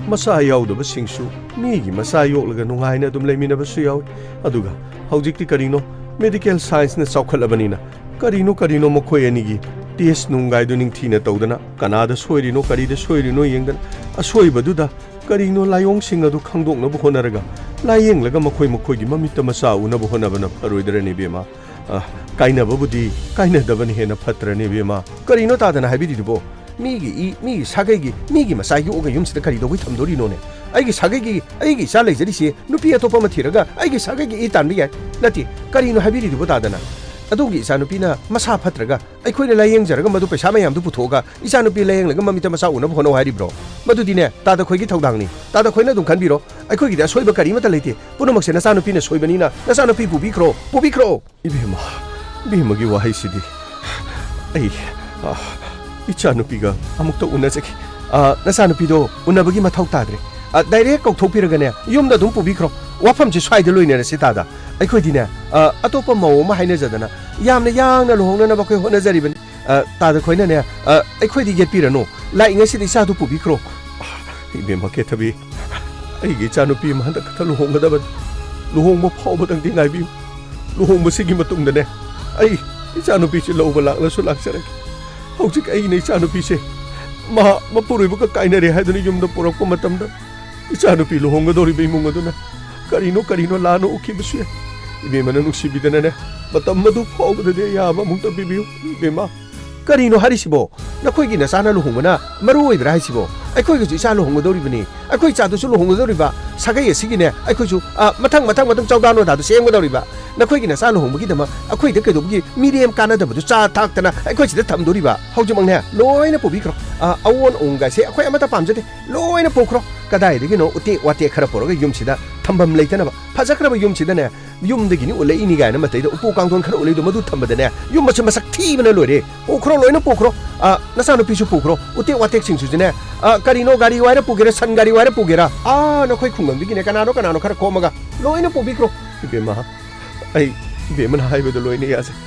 ꯃꯆꯥ ꯌꯥꯎꯗꯕꯁꯤꯡꯁꯨ ꯃꯤꯒꯤ ꯃꯆꯥ ꯌꯣꯛꯂꯒ ꯅꯨꯡꯉꯥꯏꯅ ꯑꯗꯨꯝ ꯂꯩꯃꯤꯟꯅꯕꯁꯨ ꯌꯥꯎꯏ ꯑꯗꯨꯒ ꯍꯧꯖꯤꯛꯇꯤ ꯀꯔꯤꯅꯣ ꯃꯦꯗꯤꯀꯦꯜ ꯁꯥꯏꯟꯁꯅ ꯆꯥꯎꯈꯠꯂꯕꯅꯤꯅ ꯀꯔꯤꯅꯣ ꯃꯈꯣꯏ ꯑꯅꯤꯒꯤ ꯇꯦꯁ ꯅꯨꯡꯒꯥꯏꯗꯨ ꯅꯤꯡꯊꯤꯅ ꯇꯧꯗꯅ ꯀꯅꯥꯗ ꯁꯣꯏꯔꯤꯅꯣ ꯀꯔꯤꯗ ꯁꯣꯏꯔꯤꯅꯣ ꯌꯦꯡꯗꯅ ꯑꯁꯣꯏꯕꯗꯨꯗ ꯀꯔꯤꯅꯣ ꯂꯥꯏꯑꯣꯡꯁꯤꯡ ꯑꯗꯨ ꯈꯪꯗꯣꯛꯅꯕ ꯍꯣꯠꯅꯔꯒ ꯂꯥꯏꯌꯦꯡꯂꯒ ꯃꯈꯣꯏꯒꯤ ꯃꯃꯤꯠꯇ ꯃꯆꯥ ꯎꯅꯕ ꯍꯣꯠꯅꯕꯅ ꯐꯔꯣꯏꯗ꯭ꯔꯅꯦ ꯏꯕꯦꯝꯃ ꯀꯥꯏꯅꯕꯕꯨꯗꯤ ꯀꯥꯏꯅꯗꯕꯅ ꯍꯦꯟꯅ ꯐꯠꯇ꯭ꯔꯅꯦ ꯏꯕꯦꯝꯃ ꯀꯔꯤꯅꯣ ꯇꯥꯗꯅ ꯍꯥꯏꯕꯤꯔꯤꯗꯨꯕꯣ ꯃꯤꯒꯤ ꯁꯥꯒꯩꯒꯤ ꯃꯤꯒꯤ ꯃꯆꯥ ꯌꯣꯛꯑꯒ ꯌꯨꯝꯁꯤꯗ ꯀꯔꯤꯗꯧꯕꯩ ꯊꯝꯗꯣꯔꯤꯅꯣꯅꯦ ꯑꯩꯒꯤ ꯁꯥꯒꯩꯒꯤ ꯑꯩꯒꯤ ꯏꯆꯥ ꯂꯩꯖꯔꯤꯁꯤ ꯅꯨꯄꯤ ꯑꯇꯣꯞꯄ ꯑꯃ ꯊꯤꯔꯒ ꯑꯩꯒꯤ ꯁꯥꯒꯩꯒꯤ ꯏ ꯇꯥꯟꯕ ꯌꯥꯏ ꯅꯠꯇꯦ ꯀꯔꯤꯅꯣ ꯍꯥꯏꯕꯤꯔꯤꯗꯨꯕꯣ ꯇꯥꯗꯅ ꯑꯗꯨꯒꯤ ꯏꯆꯥꯅꯨꯄꯤꯅ ꯃꯁꯥ ꯐꯠꯇ꯭ꯔꯒ ꯑꯩꯈꯣꯏꯅ ꯂꯥꯏꯌꯦꯡꯖꯔꯒ ꯃꯗꯨ ꯄꯩꯁꯥ ꯃꯌꯥꯝꯗꯨ ꯄꯨꯊꯣꯛꯑꯒ ꯏꯆꯥꯅꯨꯄꯤ ꯂꯥꯏꯌꯦꯡꯂꯒ ꯃꯃꯤꯠꯇ ꯃꯆꯥ ꯎꯅꯕ ꯍꯣꯠꯅꯧ ꯍꯥꯏꯔꯤꯕ꯭ꯔꯣ ꯃꯗꯨꯗꯤꯅꯦ ꯇꯥꯗ ꯈꯣꯏꯒꯤ ꯊꯧꯗꯥꯡꯅꯤ ꯇꯥꯗ ꯈꯣꯏꯅ ꯑꯗꯨꯝ ꯈꯟꯕꯤꯔꯣ ꯑꯩꯈꯣꯏꯒꯤꯗꯤ ꯑꯁꯣꯏꯕ ꯀꯔꯤꯃꯠꯇ ꯂꯩꯇꯦ ꯄꯨꯝꯅꯃꯛꯁꯦ ꯅꯆꯥꯅꯨꯄꯤꯅ ꯁꯣꯏꯕꯅꯤꯅ ꯅꯆꯥꯅꯨꯄꯤ ꯄꯨꯕꯤꯈ꯭ꯔꯣ ꯏꯕꯦꯝꯃꯒꯤ ꯋꯥꯍꯩꯁꯤꯗꯤ ꯑꯩ ꯏꯆꯥꯅꯨꯄꯤꯒ ꯑꯃꯨꯛꯇ ꯎꯅꯖꯈꯤ ꯅꯆꯥꯅꯨꯄꯤꯗꯣ ꯎꯅꯕꯒꯤ ꯃꯊꯧ ꯇꯥꯗ꯭ꯔꯦ ꯗꯥꯏꯔꯦꯛ ꯀꯧꯊꯣꯛꯄꯤꯔꯒꯅꯦ ꯌꯨꯝꯗ ꯑꯗꯨꯝ ꯄꯨꯕꯤꯈ꯭ꯔꯣ ꯋꯥꯐꯝꯁꯤ ꯁ꯭ꯋꯥꯏꯗ ꯂꯣꯏꯅꯔꯁꯤ ꯇꯥꯗ ꯑꯩꯈꯣꯏꯗꯤꯅꯦ ꯑꯇꯣꯞꯄ ꯃꯧ ꯑꯃ ꯍꯥꯏꯅꯖꯗꯅ ꯌꯥꯝꯅ ꯌꯥꯡꯅ ꯂꯨꯍꯣꯡꯅꯅꯕ ꯑꯩꯈꯣꯏ ꯍꯣꯠꯅꯖꯔꯤꯕꯅꯤ ꯇꯥꯗ ꯈꯣꯏꯅꯅꯦ ꯑꯩꯈꯣꯏꯗꯤ ꯌꯦꯠꯄꯤꯔꯅꯨ ꯂꯥꯛꯏꯉꯩꯁꯤꯗ ꯏꯆꯥꯗꯨ ꯄꯨꯕꯤꯈ꯭ꯔꯣ ꯏꯕꯦꯝꯃ ꯀꯦꯊꯕꯤ ꯑꯩꯒꯤ ꯏꯆꯥꯅꯨꯄꯤ ꯑꯃ ꯍꯟꯗꯛ ꯈꯛꯇ ꯂꯨꯍꯣꯡꯒꯗꯕꯅꯤ ꯂꯨꯍꯣꯡꯕ ꯐꯥꯎꯕꯗꯪꯗꯤ ꯉꯥꯏꯕꯤꯌꯨ ꯂꯨꯍꯣꯡꯕꯁꯤꯒꯤ ꯃꯇꯨꯡꯗꯅꯦ ꯑꯩ ꯏꯆꯥꯅꯨꯄꯤꯁꯤ ꯂꯧꯕ ꯂꯥꯛꯂꯁꯨ ꯂꯥꯛꯆꯔꯒꯦ ꯍꯧꯖꯤꯛ ꯑꯩꯅ ꯏꯆꯥꯅꯨꯄꯤꯁꯦ ꯃꯄꯨꯔꯣꯏꯕꯒ ꯀꯥꯏꯅꯔꯦ ꯍꯥꯏꯗꯨꯅ ꯌꯨꯝꯗ ꯄꯨꯔꯛꯄ ꯃꯇꯝꯗ ꯏꯆꯥꯅꯨꯄꯤ ꯂꯨꯍꯣꯡꯒꯗꯧꯔꯤꯕ ꯏꯃꯨꯡ ꯑꯗꯨꯅ ꯀꯔꯤꯅꯣ ꯂꯥꯟꯅ ꯎꯈꯤꯕꯁꯨ ꯌꯥꯏ ꯏꯕꯦꯝꯃꯅ ꯅꯨꯡꯁꯤꯕꯤꯗꯅꯅꯦ ꯃꯇꯝ ꯑꯗꯨ ꯐꯥꯎꯕꯗꯗꯤ ꯑꯌꯥꯕ ꯑꯃꯨꯛꯇ ꯄꯤꯕꯤꯌꯨ ꯏꯕꯦꯝꯃ ꯀꯔꯤꯅꯣ ꯍꯥꯏꯔꯤꯁꯤꯕꯣ ꯅꯈꯣꯏꯒꯤ ꯅꯆꯥꯅ ꯂꯨꯍꯣꯡꯕꯅ ꯃꯔꯨ ꯑꯣꯏꯕ꯭ꯔꯥ ꯍꯥꯏꯁꯤꯕꯣ ꯑꯩꯈꯣꯏꯒꯤꯁꯨ ꯏꯆꯥ ꯂꯨꯍꯣꯡꯒꯗꯧꯔꯤꯕꯅꯤ ꯑꯩꯈꯣꯏ ꯏꯆꯥꯗꯨꯁꯨ ꯂꯨꯍꯣꯡꯒꯗꯧꯔꯤꯕ ꯁꯥꯒꯩ ꯑꯁꯤꯒꯤꯅꯦ ꯑꯩꯈꯣꯏꯁꯨ ꯃꯊꯪ ꯆꯧꯗꯥ ꯅꯣꯗꯥꯗꯨ ꯁꯦꯝꯒꯗꯧꯔꯤꯕ ꯅꯈꯣꯏꯒꯤ ꯅꯆꯥ ꯂꯨꯍꯣꯡꯕꯒꯤꯗꯃꯛ ꯑꯩꯈꯣꯏꯗ ꯀꯩꯗꯧꯕꯒꯤ ꯃꯤꯔꯦꯝ ꯀꯥꯟꯅꯗꯕꯗꯨ ꯆꯥ ꯊꯥꯛꯇꯅ ꯑꯩꯈꯣꯏ ꯁꯤꯗ ꯊꯝꯗꯣꯔꯤꯕ ꯍꯧꯖꯤꯛꯃꯛꯅꯦ ꯂꯣꯏꯅ ꯄꯨꯕꯤꯈ꯭ꯔꯣ ꯑꯑꯣꯟ ꯑꯑꯣꯟꯒꯥꯏꯁꯦ ꯑꯩꯈꯣꯏ ꯑꯃꯠꯇ ꯄꯥꯝꯖꯗꯦ ꯂꯣꯏꯅ ꯄꯨꯈ꯭ꯔꯣ ꯀꯗꯥꯏꯗꯒꯤꯅꯣ ꯎꯇꯦꯛ ꯋꯥꯇꯦꯛ ꯈꯔ ꯄꯨꯔꯒ ꯌꯨꯝꯁꯤꯗ ꯊꯝꯐꯝ ꯂꯩꯇꯅꯕ ꯐꯖꯈ꯭ꯔꯕ ꯌꯨꯝꯁꯤꯗꯅꯦ ꯌꯨꯝꯗꯒꯤꯅꯤ ꯎꯠꯂꯛꯏꯅꯤ ꯀꯥꯏꯅ ꯃꯇꯩꯗ ꯎꯄꯨ ꯀꯥꯡꯊꯣꯟ ꯈꯔ ꯎꯠꯂꯛꯏꯗꯣ ꯃꯗꯨ ꯊꯝꯕꯗꯅꯦ ꯌꯨꯝ ꯃꯁꯛ ꯊꯤꯕꯅ ꯂꯣꯏꯔꯦ ꯄꯨꯈ꯭ꯔꯣ ꯂꯣꯏꯅ ꯄꯨꯈ꯭ꯔꯣ ꯅꯆꯥꯅꯨꯄꯤꯁꯨ ꯄꯨꯈ꯭ꯔꯣ ꯎꯇꯦꯛ ꯋꯥꯇꯦꯛꯁꯤꯡꯁꯨꯅꯦ ꯀꯔꯤꯅꯣ ꯒꯥꯔꯤ ꯋꯥꯏꯔ ꯄꯨꯒꯦꯔꯥ ꯁꯟ ꯒꯥꯔꯤ ꯋꯥꯏꯔ ꯄꯨꯒꯦꯔꯥ ꯅꯈꯣꯏ ꯈꯨꯡꯒꯪꯗꯒꯤꯅꯦ ꯀꯅꯥꯅꯣ ꯈꯔ ꯈꯣꯝꯃꯒ ꯂꯣꯏꯅ ꯄꯨꯕꯤꯈ꯭ꯔꯣ ꯏꯕꯦꯝꯃ ꯑꯩ ꯏꯕꯦꯝꯃꯅ ꯍꯥꯏꯕꯗ ꯂꯣꯏꯅ ꯌꯥꯖꯩ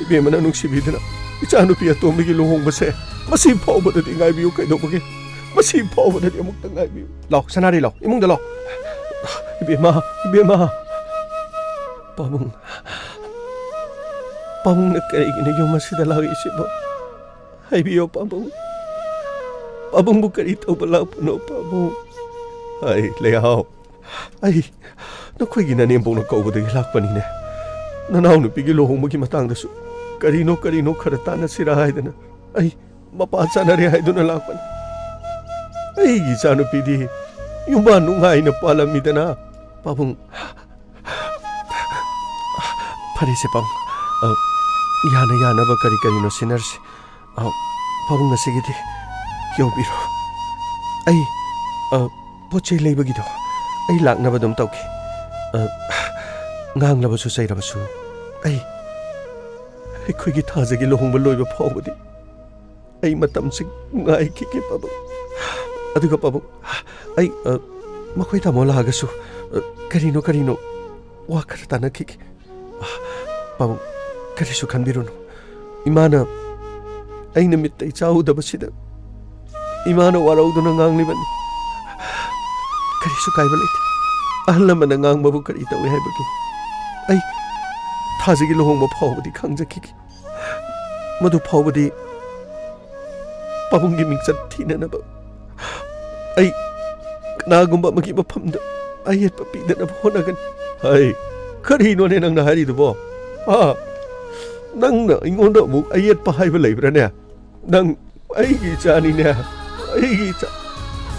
ꯏꯕꯦꯝꯃꯅ ꯅꯨꯡꯁꯤꯕꯤꯗꯅ ꯏꯆꯥꯅꯨꯄꯤ ꯑꯇꯣꯝꯕꯤꯒꯤ ꯂꯨꯍꯣꯡꯕꯁꯦ ꯃꯁꯤ ꯐꯥꯎꯕꯗꯗꯤ ꯉꯥꯏꯕꯤꯌꯨ ꯀꯩꯗꯧꯕꯒꯦ ꯃꯁꯤ ꯐꯥꯎꯕꯗꯗꯤ ꯑꯃꯨꯛꯇ ꯉꯥꯏꯕꯤꯌꯨ ꯂꯥꯎ ꯁꯅꯥꯔꯤ ꯂꯥꯎ ꯏꯃꯨꯡꯗ ꯂꯥꯎ ꯏꯕꯦꯝꯃ ꯄꯥꯕꯨꯡꯅ ꯀꯔꯤꯒꯤꯅꯣ ꯌꯨꯝ ꯑꯁꯤꯗ ꯂꯥꯛꯏꯁꯤꯕꯣ ꯍꯥꯏꯕꯤꯌꯣ ꯄꯥꯕꯨꯡꯕꯨ ꯀꯔꯤ ꯇꯧꯕ ꯂꯥꯛꯄꯅꯣ ꯄꯥꯕꯨꯡ ꯂꯩꯍꯥꯎ ꯑꯩ ꯅꯈꯣꯏꯒꯤ ꯅꯅꯦꯝꯕꯣꯛꯅ ꯀꯧꯕꯗꯒꯤ ꯂꯥꯛꯄꯅꯤꯅꯦ ꯅꯅꯥꯎ ꯅꯨꯄꯤꯒꯤ ꯂꯨꯍꯣꯡꯕꯒꯤ ꯃꯇꯥꯡꯗꯁꯨ ꯀꯔꯤꯅꯣ ꯈꯔ ꯇꯥꯟꯅꯁꯤꯔꯥ ꯍꯥꯏꯗꯅ ꯑꯩ ꯃꯄꯥ ꯆꯥꯅꯔꯦ ꯍꯥꯏꯗꯨꯅ ꯂꯥꯛꯄꯅꯤ ꯑꯩꯒꯤ ꯏꯆꯥꯅꯨꯄꯤꯗꯤ ꯌꯨꯝꯕꯥꯟ ꯅꯨꯡꯉꯥꯏꯅ ꯄꯥꯜꯂꯝꯃꯤꯗꯅ ꯄꯥꯕꯨꯡ ꯐꯔꯦꯁꯦ ꯄꯥꯕꯨꯡ ꯌꯥꯅꯕ ꯀꯔꯤꯅꯣ ꯁꯤꯟꯅꯔꯁꯤ ꯄꯥꯕꯨꯡ ꯉꯁꯤꯒꯤꯗꯤ ꯌꯧꯕꯤꯔꯣ ꯑꯩ ꯄꯣꯠ ꯆꯩ ꯂꯩꯕꯒꯤꯗꯣ ꯑꯩ ꯂꯥꯛꯅꯕ ꯑꯗꯨꯝ ꯇꯧꯈꯤ ꯉꯥꯡꯂꯕꯁꯨ ꯆꯩꯔꯕꯁꯨ ꯑꯩꯈꯣꯏꯒꯤ ꯊꯥꯖꯒꯤ ꯂꯨꯍꯣꯡꯕ ꯂꯣꯏꯕ ꯐꯥꯎꯕꯗꯤ ꯑꯩ ꯃꯇꯝꯁꯤ ꯉꯥꯏꯈꯤꯒꯦ ꯄꯥꯕꯨꯡ ꯑꯗꯨꯒ ꯄꯥꯕꯨꯡ ꯑꯩ ꯃꯈꯣꯏ ꯇꯥꯃꯣ ꯂꯥꯛꯑꯒꯁꯨ ꯀꯔꯤꯅꯣ ꯋꯥ ꯈꯔ ꯇꯥꯟꯅꯈꯤꯒꯦ ꯄꯥꯕꯨꯡ ꯀꯔꯤꯁꯨ ꯈꯟꯕꯤꯔꯨꯅꯨ ꯏꯃꯥꯅ ꯑꯩꯅ ꯃꯤꯠꯇ ꯏꯆꯥ ꯎꯗꯕꯁꯤꯗ ꯏꯃꯥꯅ ꯋꯥꯔꯧꯗꯨꯅ ꯉꯥꯡꯂꯤꯕꯅꯤ ꯀꯔꯤꯁꯨ ꯀꯥꯏꯕ ꯂꯩꯇꯦ ꯑꯍꯜ ꯂꯃꯟꯅ ꯉꯥꯡꯕꯕꯨ ꯀꯔꯤ ꯇꯧꯏ ꯍꯥꯏꯕꯒꯦ ꯑꯩ ꯊꯥꯖꯒꯤ ꯂꯨꯍꯣꯡꯕ ꯐꯥꯎꯕꯗꯤ ꯈꯪꯖꯈꯤꯒꯦ ꯃꯗꯨ ꯐꯥꯎꯕꯗꯤ ꯄꯥꯕꯨꯡꯒꯤ ꯃꯤꯡꯆꯠ ꯊꯤꯅꯅꯕ ꯑꯩ ꯀꯅꯥꯒꯨꯝꯕ ꯑꯃꯒꯤ ꯃꯐꯝꯗ ꯑꯌꯦꯠꯄ ꯄꯤꯗꯅꯕ ꯍꯣꯠꯅꯒꯅꯤ ꯍꯩ ꯀꯔꯤꯅꯣꯅꯦ ꯅꯪꯅ ꯍꯥꯏꯔꯤꯗꯨꯕꯣ ꯅꯪꯅ ꯑꯩꯉꯣꯟꯗ ꯑꯃꯨꯛ ꯑꯌꯦꯠꯄ ꯍꯥꯏꯕ ꯂꯩꯕ꯭ꯔꯥꯅꯦ ꯅꯪ ꯑꯩꯒꯤ ꯏꯆꯥꯅꯤꯅꯦ ꯑꯩꯒꯤ ꯏꯆꯥ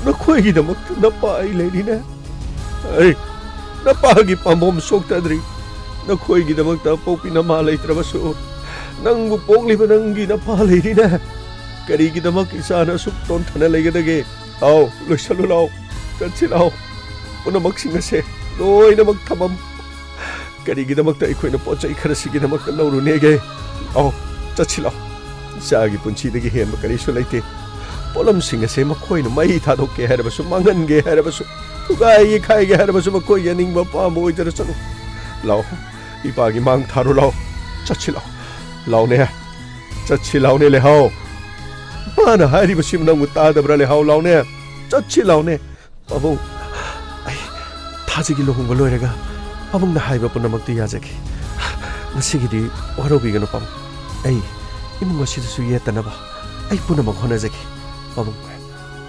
ꯅꯈꯣꯏꯒꯤꯗꯃꯛꯇ ꯅꯄꯥ ꯑꯩ ꯂꯩꯔꯤꯅꯦ ꯑꯩ ꯅꯄꯥꯒꯤ ꯄꯥꯝꯕꯣꯝ ꯁꯣꯛꯇꯗ꯭ꯔꯤ ꯅꯈꯣꯏꯒꯤꯗꯃꯛꯇ ꯄꯣꯛꯄꯤ ꯅꯃꯥ ꯂꯩꯇ꯭ꯔꯕꯁꯨ ꯅꯪꯕꯨ ꯄꯣꯛꯂꯤꯕ ꯅꯪꯒꯤ ꯅꯄꯥ ꯂꯩꯔꯤꯅꯦ ꯀꯔꯤꯒꯤꯗꯃꯛ ꯏꯆꯥꯅ ꯑꯁꯨꯛ ꯇꯣꯟꯊꯅ ꯂꯩꯒꯗꯒꯦ ꯂꯥꯎ ꯂꯣꯏꯁꯜꯂꯨ ꯂꯥꯎ ꯆꯠꯁꯤ ꯂꯥꯎ ꯄꯨꯝꯅꯃꯛꯁꯤꯡ ꯑꯁꯦ ꯂꯣꯏꯅꯃꯛ ꯊꯝꯃꯝ ꯀꯔꯤꯒꯤꯗꯃꯛꯇ ꯑꯩꯈꯣꯏꯅ ꯄꯣꯠ ꯆꯩ ꯈꯔꯁꯤꯒꯤꯗꯃꯛꯇ ꯂꯧꯔꯨꯅꯦꯒꯦ ꯂꯥꯎ ꯆꯠꯁꯤ ꯂꯥꯎ ꯏꯆꯥꯒꯤ ꯄꯨꯟꯁꯤꯗꯒꯤ ꯍꯦꯟꯕ ꯀꯔꯤꯁꯨ ꯂꯩꯇꯦ ꯄꯣꯠꯂꯝꯁꯤꯡ ꯑꯁꯦ ꯃꯈꯣꯏꯅ ꯃꯩ ꯊꯥꯗꯣꯛꯀꯦ ꯍꯥꯏꯔꯕꯁꯨ ꯃꯥꯡꯍꯟꯒꯦ ꯍꯥꯏꯔꯕꯁꯨ ꯊꯨꯒꯥꯏꯒꯦ ꯈꯥꯏꯒꯦ ꯍꯥꯏꯔꯕꯁꯨ ꯃꯈꯣꯏꯒꯤ ꯑꯅꯤꯡꯕ ꯑꯄꯥꯝꯕ ꯑꯣꯏꯖꯔꯁꯅꯨ ꯂꯥꯎ ꯏꯄꯥꯒꯤ ꯃꯥꯡ ꯊꯥꯔꯨ ꯂꯥꯎ ꯆꯠꯁꯤ ꯂꯥꯎ ꯂꯥꯎꯅꯦ ꯆꯠꯁꯤ ꯂꯥꯎꯅꯦ ꯂꯩꯍꯥꯎ ꯃꯥꯅ ꯍꯥꯏꯔꯤꯕꯁꯤꯕꯨ ꯅꯪꯕꯨ ꯇꯥꯗꯕ꯭ꯔꯥ ꯂꯩꯍꯥꯎ ꯂꯥꯎꯅꯦ ꯆꯠꯁꯤ ꯂꯥꯎꯅꯦ ꯄꯥꯕꯨꯡ ꯑꯩ ꯊꯥꯖꯒꯤ ꯂꯨꯍꯣꯡꯕ ꯂꯣꯏꯔꯒ ꯄꯥꯕꯨꯡꯅ ꯍꯥꯏꯕ ꯄꯨꯝꯅꯃꯛꯇꯤ ꯌꯥꯖꯈꯤ ꯉꯁꯤꯒꯤꯗꯤ ꯋꯥꯔꯧꯕꯤꯒꯅꯨ ꯄꯥꯕꯨꯡ ꯑꯩ ꯏꯃꯨꯡ ꯑꯁꯤꯗꯁꯨ ꯌꯦꯠꯇꯅꯕ ꯑꯩ ꯄꯨꯝꯅꯃꯛ ꯍꯣꯠꯅꯖꯈꯤ ꯄꯥꯕꯨꯡ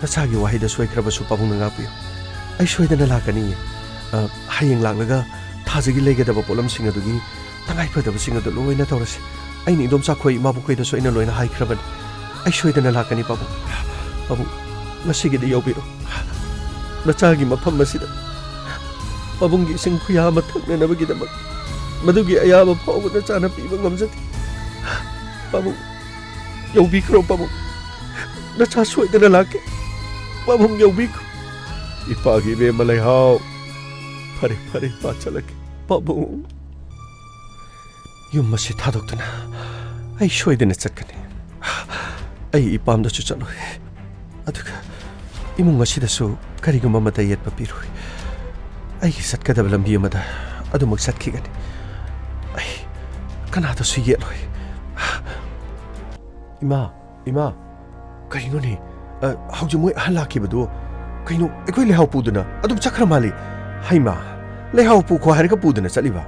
ꯅꯆꯥꯒꯤ ꯋꯥꯍꯩꯗ ꯁꯣꯏꯈ꯭ꯔꯕꯁꯨ ꯄꯥꯕꯨꯡꯅ ꯉꯥꯛꯄꯤꯌꯨ ꯑꯩ ꯁꯣꯏꯗꯅ ꯂꯥꯛꯀꯅꯤ ꯍꯌꯦꯡ ꯂꯥꯛꯂꯒ ꯊꯥꯖꯒꯤ ꯂꯩꯒꯗꯕ ꯄꯣꯠꯂꯝꯁꯤꯡ ꯑꯗꯨꯒꯤ ꯇꯉꯥꯏꯐꯗꯕꯁꯤꯡ ꯑꯗꯨ ꯂꯣꯏꯅ ꯇꯧꯔꯁꯤ ꯑꯩꯅ ꯏꯗꯣꯝꯆꯥꯈꯣꯏ ꯏꯃꯥꯕꯨꯈꯣꯏꯗꯁꯨ ꯑꯩꯅ ꯂꯣꯏꯅ ꯍꯥꯏꯈ꯭ꯔꯕꯅꯤ ꯑꯩ ꯁꯣꯏꯗꯅ ꯂꯥꯛꯀꯅꯤ ꯄꯥꯕꯨꯡ ꯄꯥꯕꯨꯡ ꯉꯁꯤꯒꯤꯗꯤ ꯌꯧꯕꯤꯔꯣ ꯅꯆꯥꯒꯤ ꯃꯐꯝ ꯑꯁꯤꯗ ꯄꯥꯕꯨꯡꯒꯤ ꯏꯁꯤꯡ ꯈꯨꯌꯥ ꯑꯃ ꯊꯛꯅꯅꯕꯒꯤꯗꯃꯛ ꯃꯗꯨꯒꯤ ꯑꯌꯥꯕ ꯐꯥꯎꯕ ꯅꯆꯥꯅ ꯄꯤꯕ ꯉꯝꯖꯗꯦ ꯄꯥꯕꯨꯡ ꯌꯧꯕꯤꯈ꯭ꯔꯣ ꯄꯥꯕꯨꯡ ꯅꯆꯥ ꯁꯣꯏꯗꯅ ꯂꯥꯛꯀꯦ ꯄꯥꯕꯨꯡ ꯌꯧꯕꯤꯈ꯭ꯔꯣ ꯏꯄꯥꯒꯤ ꯏꯕꯦꯝꯃ ꯂꯩꯍꯥꯎ ꯐꯔꯦ ꯐꯔꯦ ꯏꯄꯥ ꯆꯠꯂꯒꯦ ꯄꯥꯕꯨꯡ ꯌꯨꯝ ꯑꯁꯤ ꯊꯥꯗꯣꯛꯇꯨꯅ ꯑꯩ ꯁꯣꯏꯗꯅ ꯆꯠꯀꯅꯤ ꯑꯩ ꯏꯄꯥꯝꯗꯁꯨ ꯆꯠꯂꯣꯏ ꯑꯗꯨꯒ ꯏꯃꯨꯡ ꯑꯁꯤꯗꯁꯨ ꯀꯔꯤꯒꯨꯝꯕ ꯑꯃꯇ ꯌꯦꯠꯄ ꯄꯤꯔꯣꯏ ꯑꯩꯒꯤ ꯆꯠꯀꯗꯕ ꯂꯝꯕꯤ ꯑꯃꯗ ꯑꯗꯨꯃꯛ ꯆꯠꯈꯤꯒꯅꯤ ꯑꯩ ꯀꯅꯥꯗꯁꯨ ꯌꯦꯠꯂꯣꯏ ꯏꯃꯥ ꯀꯔꯤꯅꯣꯅꯦ ꯍꯧꯖꯤꯛ ꯃꯣꯏ ꯑꯍꯜ ꯂꯥꯛꯈꯤꯕꯗꯨ ꯀꯩꯅꯣ ꯑꯩꯈꯣꯏ ꯂꯩꯍꯥꯎ ꯄꯨꯗꯅ ꯑꯗꯨꯝ ꯆꯠꯈ꯭ꯔ ꯃꯥꯜꯂꯤ ꯍꯩꯃꯥ ꯂꯩꯍꯥꯎ ꯄꯨꯈꯣ ꯍꯥꯏꯔꯒ ꯄꯨꯗꯅ ꯆꯠꯂꯤꯕ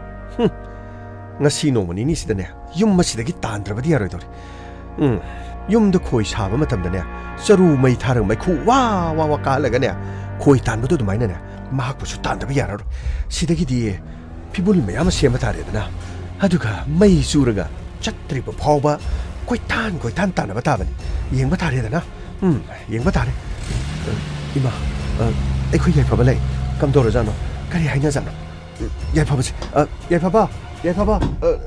ꯉꯁꯤ ꯅꯣꯡꯃ ꯅꯤꯅꯤꯁꯤꯗꯅꯦ ꯌꯨꯝ ꯑꯁꯤꯗꯒꯤ ꯇꯥꯟꯗ꯭ꯔꯕꯗꯤ ꯌꯥꯔꯣꯏꯗꯧꯔꯤ ꯌꯨꯝꯗ ꯈꯣꯏ ꯁꯥꯕ ꯃꯇꯝꯗꯅꯦ ꯆꯔꯨ ꯃꯩ ꯊꯥꯔꯒ ꯃꯩꯈꯨ ꯋꯥ ꯋꯥ ꯋꯥ ꯀꯥꯜꯂꯒꯅꯦ ꯈꯣꯏ ꯇꯥꯟꯕꯗꯣ ꯑꯗꯨꯃꯥꯏꯅꯅꯦ ꯃꯍꯥꯛꯄꯨꯁꯨ ꯇꯥꯟꯗꯕ ꯌꯥꯔꯔꯣꯏ ꯁꯤꯗꯒꯤꯗꯤ ꯐꯤꯕꯨꯜ ꯃꯌꯥꯝ ꯑꯃ ꯁꯦꯝꯕ ꯇꯥꯔꯦꯗꯅ ꯑꯗꯨꯒ ꯃꯩ ꯆꯨꯔꯒ ꯆꯠꯇ꯭ꯔꯤꯕ ꯐꯥꯎꯕ ꯀꯣꯏꯊꯥꯟ ꯇꯥꯟꯅꯕ ꯇꯥꯕꯅꯤ ꯌꯦꯡꯕ ꯇꯥꯔꯦꯗꯅ ꯌꯦꯡꯕ ꯇꯥꯔꯦ ꯏꯃꯥ ꯑꯩꯈꯣꯏ ꯌꯥꯏꯐꯕ ꯂꯩ ꯀꯝꯗꯧꯔꯖꯥꯠꯅꯣ ꯀꯔꯤ ꯍꯥꯏꯅꯖꯥꯠꯅꯣ ꯌꯥꯏꯐꯕꯁꯦ ꯌꯥꯏꯐꯕ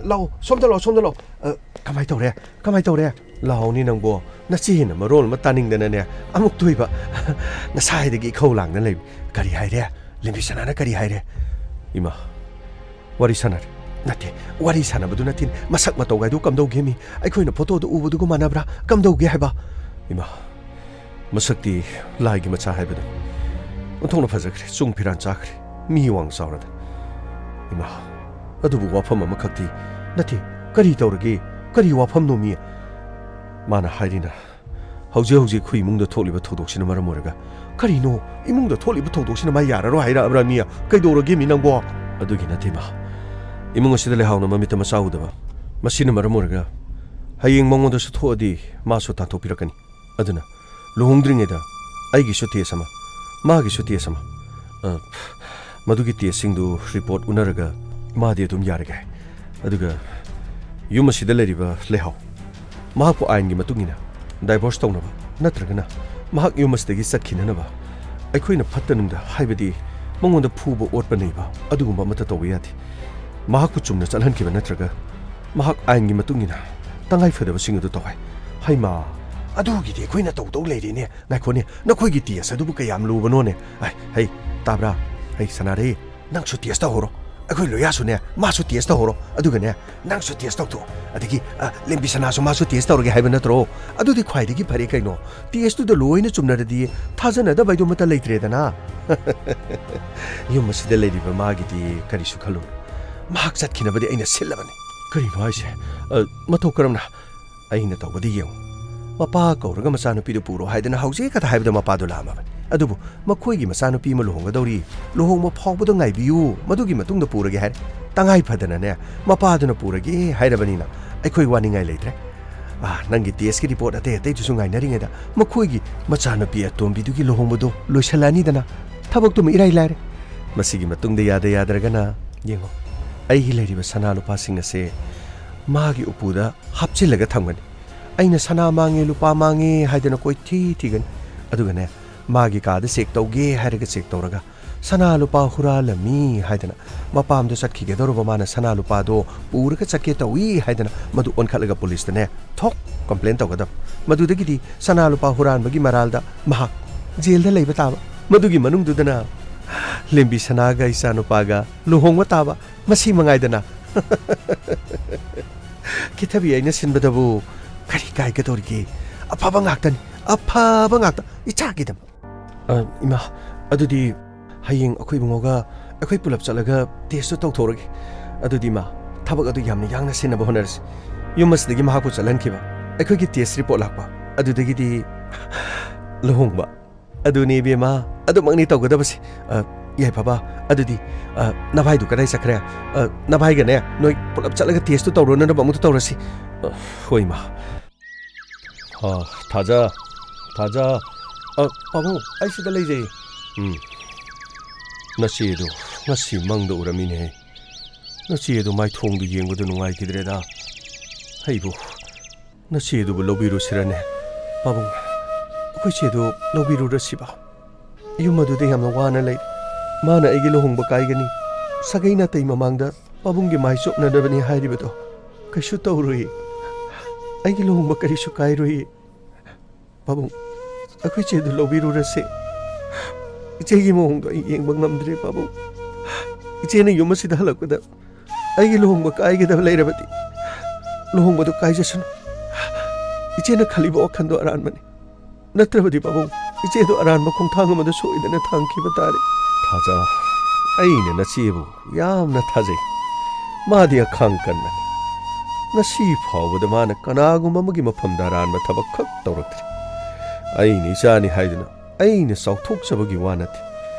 ꯂꯥꯛꯑꯣ ꯁꯣꯝꯗ ꯂꯥꯛꯑꯣ ꯀꯃꯥꯏ ꯇꯧꯔꯦ ꯂꯥꯛꯑꯣꯅꯤ ꯅꯪꯕꯣ ꯅꯆꯦꯅ ꯃꯔꯣꯜ ꯑꯃ ꯇꯥꯅꯤꯡꯗꯅꯅꯦ ꯑꯃꯨꯛ ꯇꯣꯏꯕ ꯉꯁꯥꯏꯗꯒꯤ ꯏꯈꯧ ꯂꯥꯡꯅ ꯂꯩ ꯀꯔꯤ ꯍꯥꯏꯔꯦ ꯂꯦꯝꯕꯤ ꯁꯅꯥꯅ ꯀꯔꯤ ꯍꯥꯏꯔꯦ ꯏꯃꯥ ꯋꯥꯔꯤ ꯁꯥꯟꯅꯔꯦ ꯅꯠꯇꯦ ꯋꯥꯔꯤ ꯁꯥꯟꯅꯕꯗꯨ ꯅꯠꯇꯦ ꯃꯁꯛ ꯃꯇꯧ ꯒꯥꯏꯗꯨ ꯀꯝꯗꯧꯒꯦꯃꯤ ꯑꯩꯈꯣꯏꯅ ꯐꯣꯇꯣꯗ ꯎꯕꯗꯨꯒ ꯃꯥꯟꯅꯕ꯭ꯔꯥ ꯀꯝꯗꯧꯒꯦ ꯍꯥꯏꯕ ꯏꯃꯥ ꯃꯁꯛꯇꯤ ꯂꯥꯏꯒꯤ ꯃꯆꯥ ꯍꯥꯏꯕꯗꯣ ꯑꯣꯟꯊꯣꯛꯅ ꯐꯖꯈ꯭ꯔꯦ ꯆꯨꯡ ꯐꯤꯔꯥꯟ ꯆꯥꯈ꯭ꯔꯦ ꯃꯤ ꯋꯥꯡ ꯆꯥꯎꯔꯗ ꯏꯃꯥ ꯑꯗꯨꯕꯨ ꯋꯥꯐꯝ ꯑꯃꯈꯛꯇꯤ ꯅꯠꯇꯦ ꯀꯔꯤ ꯇꯧꯔꯒꯦ ꯀꯔꯤ ꯋꯥꯐꯝꯅꯣ ꯃꯤ ꯃꯥꯅ ꯍꯥꯏꯔꯤꯅ ꯍꯧꯖꯤꯛ ꯑꯩꯈꯣꯏ ꯏꯃꯨꯡꯗ ꯊꯣꯛꯂꯤꯕ ꯊꯧꯗꯣꯛꯁꯤꯅ ꯃꯔꯝ ꯑꯣꯏꯔꯒ ꯀꯔꯤꯅꯣ ꯏꯃꯨꯡꯗ ꯊꯣꯛꯂꯤꯕ ꯊꯧꯗꯣꯛꯁꯤꯅ ꯃꯥ ꯌꯥꯔꯔꯣꯏ ꯍꯥꯏꯔꯛꯑꯕ꯭ꯔꯥ ꯃꯤ ꯀꯩꯗꯧꯔꯒꯦ ꯃꯤ ꯅꯪꯕꯣ ꯑꯗꯨꯒꯤ ꯅꯠꯇꯦ ꯃꯥ ꯏꯃꯨꯡ ꯑꯁꯤꯗ ꯂꯩꯍꯥꯎꯅ ꯃꯃꯤꯠꯇ ꯃꯆꯥ ꯎꯗꯕ ꯃꯁꯤꯅ ꯃꯔꯝ ꯑꯣꯏꯔꯒ ꯍꯌꯦꯡ ꯃꯉꯣꯟꯗꯁꯨ ꯊꯣꯛꯑꯗꯤ ꯃꯥꯁꯨ ꯇꯥꯟꯊꯣꯛꯄꯤꯔꯛꯀꯅꯤ ꯑꯗꯨꯅ ꯂꯨꯍꯣꯡꯗ꯭ꯔꯤꯉꯩꯗ ꯑꯩꯒꯤꯁꯨ ꯇꯦꯁ ꯑꯃ ꯃꯥꯒꯤꯁꯨ ꯇꯦꯁ ꯑꯃ ꯃꯗꯨꯒꯤ ꯇꯦꯁꯁꯤꯡꯗꯨ ꯔꯤꯄꯣꯔꯠ ꯎꯅꯔꯒ ꯃꯥꯗꯤ ꯑꯗꯨꯝ ꯌꯥꯔꯒꯦ ꯑꯗꯨꯒ ꯌꯨꯝ ꯑꯁꯤꯗ ꯂꯩꯔꯤꯕ ꯂꯩꯍꯥꯎ ꯃꯍꯥꯛꯄꯨ ꯑꯥꯏꯟꯒꯤ ꯃꯇꯨꯡ ꯏꯟꯅ ꯗꯥꯏꯚꯣꯔꯁ ꯇꯧꯅꯕ ꯅꯠꯇ꯭ꯔꯒꯅ ꯃꯍꯥꯛ ꯌꯨꯝ ꯑꯁꯤꯗꯒꯤ ꯆꯠꯈꯤꯅꯅꯕ ꯑꯩꯈꯣꯏꯅ ꯐꯠꯇꯅꯨꯡꯗ ꯍꯥꯏꯕꯗꯤ ꯃꯉꯣꯟꯗ ꯐꯨꯕ ꯑꯣꯠꯄ ꯅꯩꯕ ꯑꯗꯨꯒꯨꯝꯕ ꯑꯃꯠꯇ ꯇꯧꯕ ꯌꯥꯗꯦ ꯃꯍꯥꯛꯄꯨ ꯆꯨꯝꯅ ꯆꯠꯍꯟꯈꯤꯕ ꯅꯠꯇ꯭ꯔꯒ ꯃꯍꯥꯛ ꯑꯥꯏꯟꯒꯤ ꯃꯇꯨꯡ ꯏꯟꯅ ꯇꯉꯥꯏꯐꯗꯕꯁꯤꯡ ꯑꯗꯨ ꯇꯧꯋꯦ ꯍꯩꯃꯥ ꯑꯗꯨꯒꯤꯗꯤ ꯑꯩꯈꯣꯏꯅ ꯇꯧꯗꯧ ꯂꯩꯔꯤꯅꯦ ꯉꯥꯏꯈꯣꯅꯦ ꯅꯈꯣꯏꯒꯤ ꯇꯦꯁ ꯑꯗꯨꯕꯨ ꯀꯌꯥꯝ ꯂꯨꯕꯅꯣꯅꯦ ꯍꯩ ꯇꯥꯕ꯭ꯔꯥ ꯍꯩ ꯁꯅꯥꯔꯦ ꯅꯪꯁꯨ ꯇꯦꯁ ꯇꯧꯍꯧꯔꯣ ꯑꯩꯈꯣꯏ ꯂꯣꯌꯥꯁꯨꯅꯦ ꯃꯥꯁꯨ ꯇꯦꯁ ꯇꯧꯍꯧꯔꯣ ꯑꯗꯨꯒꯅꯦ ꯅꯪꯁꯨ ꯇꯦꯁ ꯇꯧꯊꯣꯛꯑꯣ ꯑꯗꯒꯤ ꯂꯦꯝꯕꯤ ꯁꯅꯥꯁꯨ ꯃꯥꯁꯨ ꯇꯦꯁ ꯇꯧꯔꯒꯦ ꯍꯥꯏꯕ ꯅꯠꯇ꯭ꯔꯣ ꯑꯗꯨꯗꯤ ꯈ꯭ꯋꯥꯏꯗꯒꯤ ꯐꯔꯦ ꯀꯩꯅꯣ ꯇꯦꯁꯇꯨꯗ ꯂꯣꯏꯅ ꯆꯨꯝꯅꯔꯗꯤ ꯊꯥꯖꯅꯗꯕ ꯍꯥꯏꯗꯨ ꯑꯃꯠꯇ ꯂꯩꯇ꯭ꯔꯦꯗꯅ ꯌꯨꯝ ꯑꯁꯤꯗ ꯂꯩꯔꯤꯕ ꯃꯥꯒꯤꯗꯤ ꯀꯔꯤꯁꯨ ꯈꯜꯂꯨꯅꯨ ꯃꯍꯥꯛ ꯆꯠꯈꯤꯅꯕꯗꯤ ꯑꯩꯅ ꯁꯤꯜꯂꯕꯅꯤ ꯀꯔꯤꯅꯣ ꯍꯥꯏꯁꯦ ꯃꯇꯧ ꯀꯔꯝꯅ ꯑꯩꯅ ꯇꯧꯕꯗꯤ ꯌꯦꯡꯉꯨ ꯃꯄꯥ ꯀꯧꯔꯒ ꯃꯆꯥꯅꯨꯄꯤꯗꯨ ꯄꯨꯔꯣ ꯍꯥꯏꯗꯅ ꯍꯧꯖꯤꯛ ꯈꯛꯇ ꯍꯥꯏꯕꯗ ꯃꯄꯥꯗꯨ ꯂꯥꯛꯑꯝꯃꯕꯅꯤ ꯑꯗꯨꯕꯨ ꯃꯈꯣꯏꯒꯤ ꯃꯆꯥꯅꯨꯄꯤ ꯑꯃ ꯂꯨꯍꯣꯡꯒꯗꯧꯔꯤ ꯂꯨꯍꯣꯡꯕ ꯐꯥꯎꯕꯗ ꯉꯥꯏꯕꯤꯌꯨ ꯃꯗꯨꯒꯤ ꯃꯇꯨꯡꯗ ꯄꯨꯔꯒꯦ ꯍꯥꯏꯔꯦ ꯇꯉꯥꯏ ꯐꯗꯅꯅꯦ ꯃꯄꯥꯗꯨꯅ ꯄꯨꯔꯒꯦ ꯍꯥꯏꯔꯕꯅꯤꯅ ꯑꯩꯈꯣꯏ ꯋꯥꯅꯤꯡꯉꯥꯏ ꯂꯩꯇ꯭ꯔꯦ ꯅꯪꯒꯤ ꯇꯦꯁꯀꯤ ꯔꯤꯄꯣꯔꯠ ꯑꯇꯩ ꯑꯇꯩꯗꯨꯁꯨ ꯉꯥꯏꯅꯔꯤꯉꯩꯗ ꯃꯈꯣꯏꯒꯤ ꯃꯆꯥꯅꯨꯄꯤ ꯑꯇꯣꯝꯕꯤꯗꯨꯒꯤ ꯂꯨꯍꯣꯡꯕꯗꯣ ꯂꯣꯏꯁꯜꯂꯛꯑꯅꯤꯗꯅ ꯊꯕꯛꯇꯨꯃ ꯏꯔꯥꯏ ꯂꯥꯏꯔꯦ ꯃꯁꯤꯒꯤ ꯃꯇꯨꯡꯗ ꯌꯥꯗ꯭ꯔꯒꯅ ꯌꯦꯡꯉꯣ ꯑꯩꯒꯤ ꯂꯩꯔꯤꯕ ꯁꯅꯥ ꯂꯨꯄꯥꯁꯤꯡ ꯑꯁꯦ ꯃꯥꯒꯤ ꯎꯄꯨꯗ ꯍꯥꯞꯆꯤꯜꯂꯒ ꯊꯝꯒꯅꯤ ꯑꯩꯅ ꯁꯅꯥ ꯃꯥꯡꯉꯦ ꯂꯨꯄꯥ ꯃꯥꯡꯉꯦ ꯍꯥꯏꯗꯅ ꯀꯣꯏꯊꯤ ꯊꯤꯒꯅꯤ ꯑꯗꯨꯒꯅꯦ ꯃꯥꯒꯤ ꯀꯥꯗ ꯆꯦꯛ ꯇꯧꯒꯦ ꯍꯥꯏꯔꯒ ꯆꯦꯛ ꯇꯧꯔꯒ ꯁꯅꯥ ꯂꯨꯄꯥ ꯍꯨꯔꯥꯜꯂꯝꯃꯤ ꯍꯥꯏꯗꯅ ꯃꯄꯥꯝꯗ ꯆꯠꯈꯤꯒꯗꯧꯔꯕ ꯃꯥꯅ ꯁꯅꯥ ꯂꯨꯄꯥꯗꯣ ꯄꯨꯔꯒ ꯆꯠꯀꯦ ꯇꯧꯏ ꯍꯥꯏꯗꯅ ꯃꯗꯨ ꯑꯣꯟꯈꯠꯂꯒ ꯄꯨꯂꯤꯁꯇꯅꯦ ꯊꯣꯛ ꯀꯝꯄ꯭ꯂꯦꯟ ꯇꯧꯒꯗꯕ ꯃꯗꯨꯗꯒꯤꯗꯤ ꯁꯅꯥ ꯂꯨꯄꯥ ꯍꯨꯔꯥꯟꯕꯒꯤ ꯃꯔꯥꯜꯗ ꯃꯍꯥꯛ ꯖꯦꯜꯗ ꯂꯩꯕ ꯇꯥꯕ ꯃꯗꯨꯒꯤ ꯃꯅꯨꯡꯗꯨꯗꯅ ꯂꯦꯝꯕꯤ ꯁꯅꯥꯒ ꯏꯆꯥꯅꯨꯄꯥꯒ ꯂꯨꯍꯣꯡꯕ ꯇꯥꯕ ꯃꯁꯤ ꯃꯉꯥꯏꯗꯅ ꯈꯤꯊꯕꯤ ꯑꯩꯅ ꯁꯤꯟꯕꯗꯕꯨ ꯀꯔꯤ ꯀꯥꯏꯒꯗꯧꯔꯤꯒꯦ ꯑꯐꯕ ꯉꯥꯛꯇꯅꯤ ꯑꯐꯕ ꯉꯥꯛꯇ ꯏꯆꯥꯒꯤꯗꯃꯛ ꯏꯃꯥ ꯑꯗꯨꯗꯤ ꯍꯌꯦꯡ ꯑꯩꯈꯣꯏ ꯏꯕꯨꯡꯉꯣꯒ ꯑꯩꯈꯣꯏ ꯄꯨꯂꯞ ꯆꯠꯂꯒ ꯇꯦꯁꯇꯨ ꯇꯧꯊꯣꯛꯔꯒꯦ ꯑꯗꯨꯗꯤ ꯏꯃꯥ ꯊꯕꯛ ꯑꯗꯨ ꯌꯥꯝꯅ ꯌꯥꯡꯅ ꯁꯤꯟꯅꯕ ꯍꯣꯠꯅꯔꯁꯤ ꯌꯨꯝ ꯑꯁꯤꯗꯒꯤ ꯃꯍꯥꯛꯄꯨ ꯆꯠꯍꯟꯈꯤꯕ ꯑꯩꯈꯣꯏꯒꯤ ꯇꯦꯁ ꯔꯤꯄꯣꯔꯠ ꯂꯥꯛꯄ ꯑꯗꯨꯗꯒꯤꯗꯤ ꯂꯨꯍꯣꯡꯕ ꯑꯗꯨꯅꯤ ꯏꯕꯦꯝꯃ ꯑꯗꯨꯃꯛꯅꯤ ꯇꯧꯒꯗꯕꯁꯤ ꯌꯥꯏꯐꯕ ꯑꯗꯨꯗꯤ ꯅꯚꯥꯏꯗꯨ ꯀꯗꯥꯏ ꯆꯠꯈ꯭ꯔꯦ ꯅꯚꯥꯏꯒꯅꯦ ꯅꯣꯏ ꯄꯨꯂꯞ ꯆꯠꯂꯒ ꯇꯦꯁꯇꯨ ꯇꯧꯔꯨꯅꯅꯕ ꯑꯃꯨꯛꯇ ꯇꯧꯔꯁꯤ ꯍꯣꯏ ꯏꯃꯥ ꯊꯥꯖ ꯄꯥꯕꯨꯡ ꯑꯩ ꯁꯤꯗ ꯂꯩꯖꯩ ꯅꯆꯦꯗꯨ ꯉꯁꯤ ꯃꯪꯗ ꯎꯔꯝꯃꯤꯅꯦ ꯅꯆꯦꯗꯨ ꯃꯥꯏꯊꯣꯡꯗꯨ ꯌꯦꯡꯕꯗ ꯅꯨꯡꯉꯥꯏꯈꯤꯗ꯭ꯔꯦꯗ ꯑꯩꯕꯨ ꯅꯆꯦꯗꯨꯕꯨ ꯂꯧꯕꯤꯔꯨꯁꯤꯔꯅꯦ ꯄꯥꯕꯨꯡ ꯑꯩꯈꯣꯏ ꯆꯦꯗꯨ ꯂꯧꯕꯤꯔꯨꯔꯁꯤꯕ ꯌꯨꯝ ꯑꯗꯨꯗ ꯌꯥꯝꯅ ꯋꯥꯅ ꯂꯩ ꯃꯥꯅ ꯑꯩꯒꯤ ꯂꯨꯍꯣꯡꯕ ꯀꯥꯏꯒꯅꯤ ꯁꯥꯒꯩ ꯅꯥꯇꯩ ꯃꯃꯥꯡꯗ ꯄꯥꯕꯨꯡꯒꯤ ꯃꯥꯏ ꯆꯣꯞꯅꯅꯕꯅꯤ ꯍꯥꯏꯔꯤꯕꯗꯣ ꯀꯩꯁꯨ ꯇꯧꯔꯣꯏ ꯑꯩꯒꯤ ꯂꯨꯍꯣꯡꯕ ꯀꯔꯤꯁꯨ ꯀꯥꯏꯔꯣꯏ ꯄꯥꯕꯨꯡ ꯑꯩꯈꯣꯏ ꯆꯦꯗꯨ ꯂꯧꯕꯤꯔꯨꯔꯁꯦ ꯏꯆꯦꯒꯤ ꯃꯑꯣꯡꯗꯣ ꯑꯩ ꯌꯦꯡꯕ ꯉꯝꯗ꯭ꯔꯦ ꯄꯥꯕꯨꯡ ꯏꯆꯦꯅ ꯌꯨꯝ ꯑꯁꯤꯗ ꯍꯜꯂꯛꯄꯗ ꯑꯩꯒꯤ ꯂꯨꯍꯣꯡꯕ ꯀꯥꯏꯒꯗꯕ ꯂꯩꯔꯕꯗꯤ ꯂꯨꯍꯣꯡꯕꯗꯨ ꯀꯥꯏꯖꯁꯅꯨ ꯏꯆꯦꯅ ꯈꯜꯂꯤꯕ ꯋꯥꯈꯟꯗꯣ ꯑꯔꯥꯟꯕꯅꯤ ꯅꯠꯇ꯭ꯔꯕꯗꯤ ꯄꯥꯕꯨꯡ ꯏꯆꯦꯗꯨ ꯑꯔꯥꯟꯕ ꯈꯣꯡꯊꯥꯡ ꯑꯃꯗ ꯁꯣꯏꯗꯅ ꯊꯥꯡꯈꯤꯕ ꯇꯥꯔꯦ ꯊꯥꯖ ꯑꯩꯅ ꯅꯆꯦꯕꯨ ꯌꯥꯝꯅ ꯊꯥꯖꯩ ꯃꯥꯗꯤ ꯑꯈꯥꯡ ꯀꯟꯕꯅꯤ ꯉꯁꯤ ꯐꯥꯎꯕꯗ ꯃꯥꯅ ꯀꯅꯥꯒꯨꯝꯕ ꯑꯃꯒꯤ ꯃꯐꯝꯗ ꯑꯔꯥꯟꯕ ꯊꯕꯛ ꯈꯛ ꯇꯧꯔꯛꯇ꯭ꯔꯤ ꯑꯩꯅ ꯏꯆꯥꯅꯤ ꯍꯥꯏꯗꯨꯅ ꯑꯩꯅ ꯆꯥꯎꯊꯣꯛꯆꯕꯒꯤ ꯋꯥ ꯅꯠꯇꯦ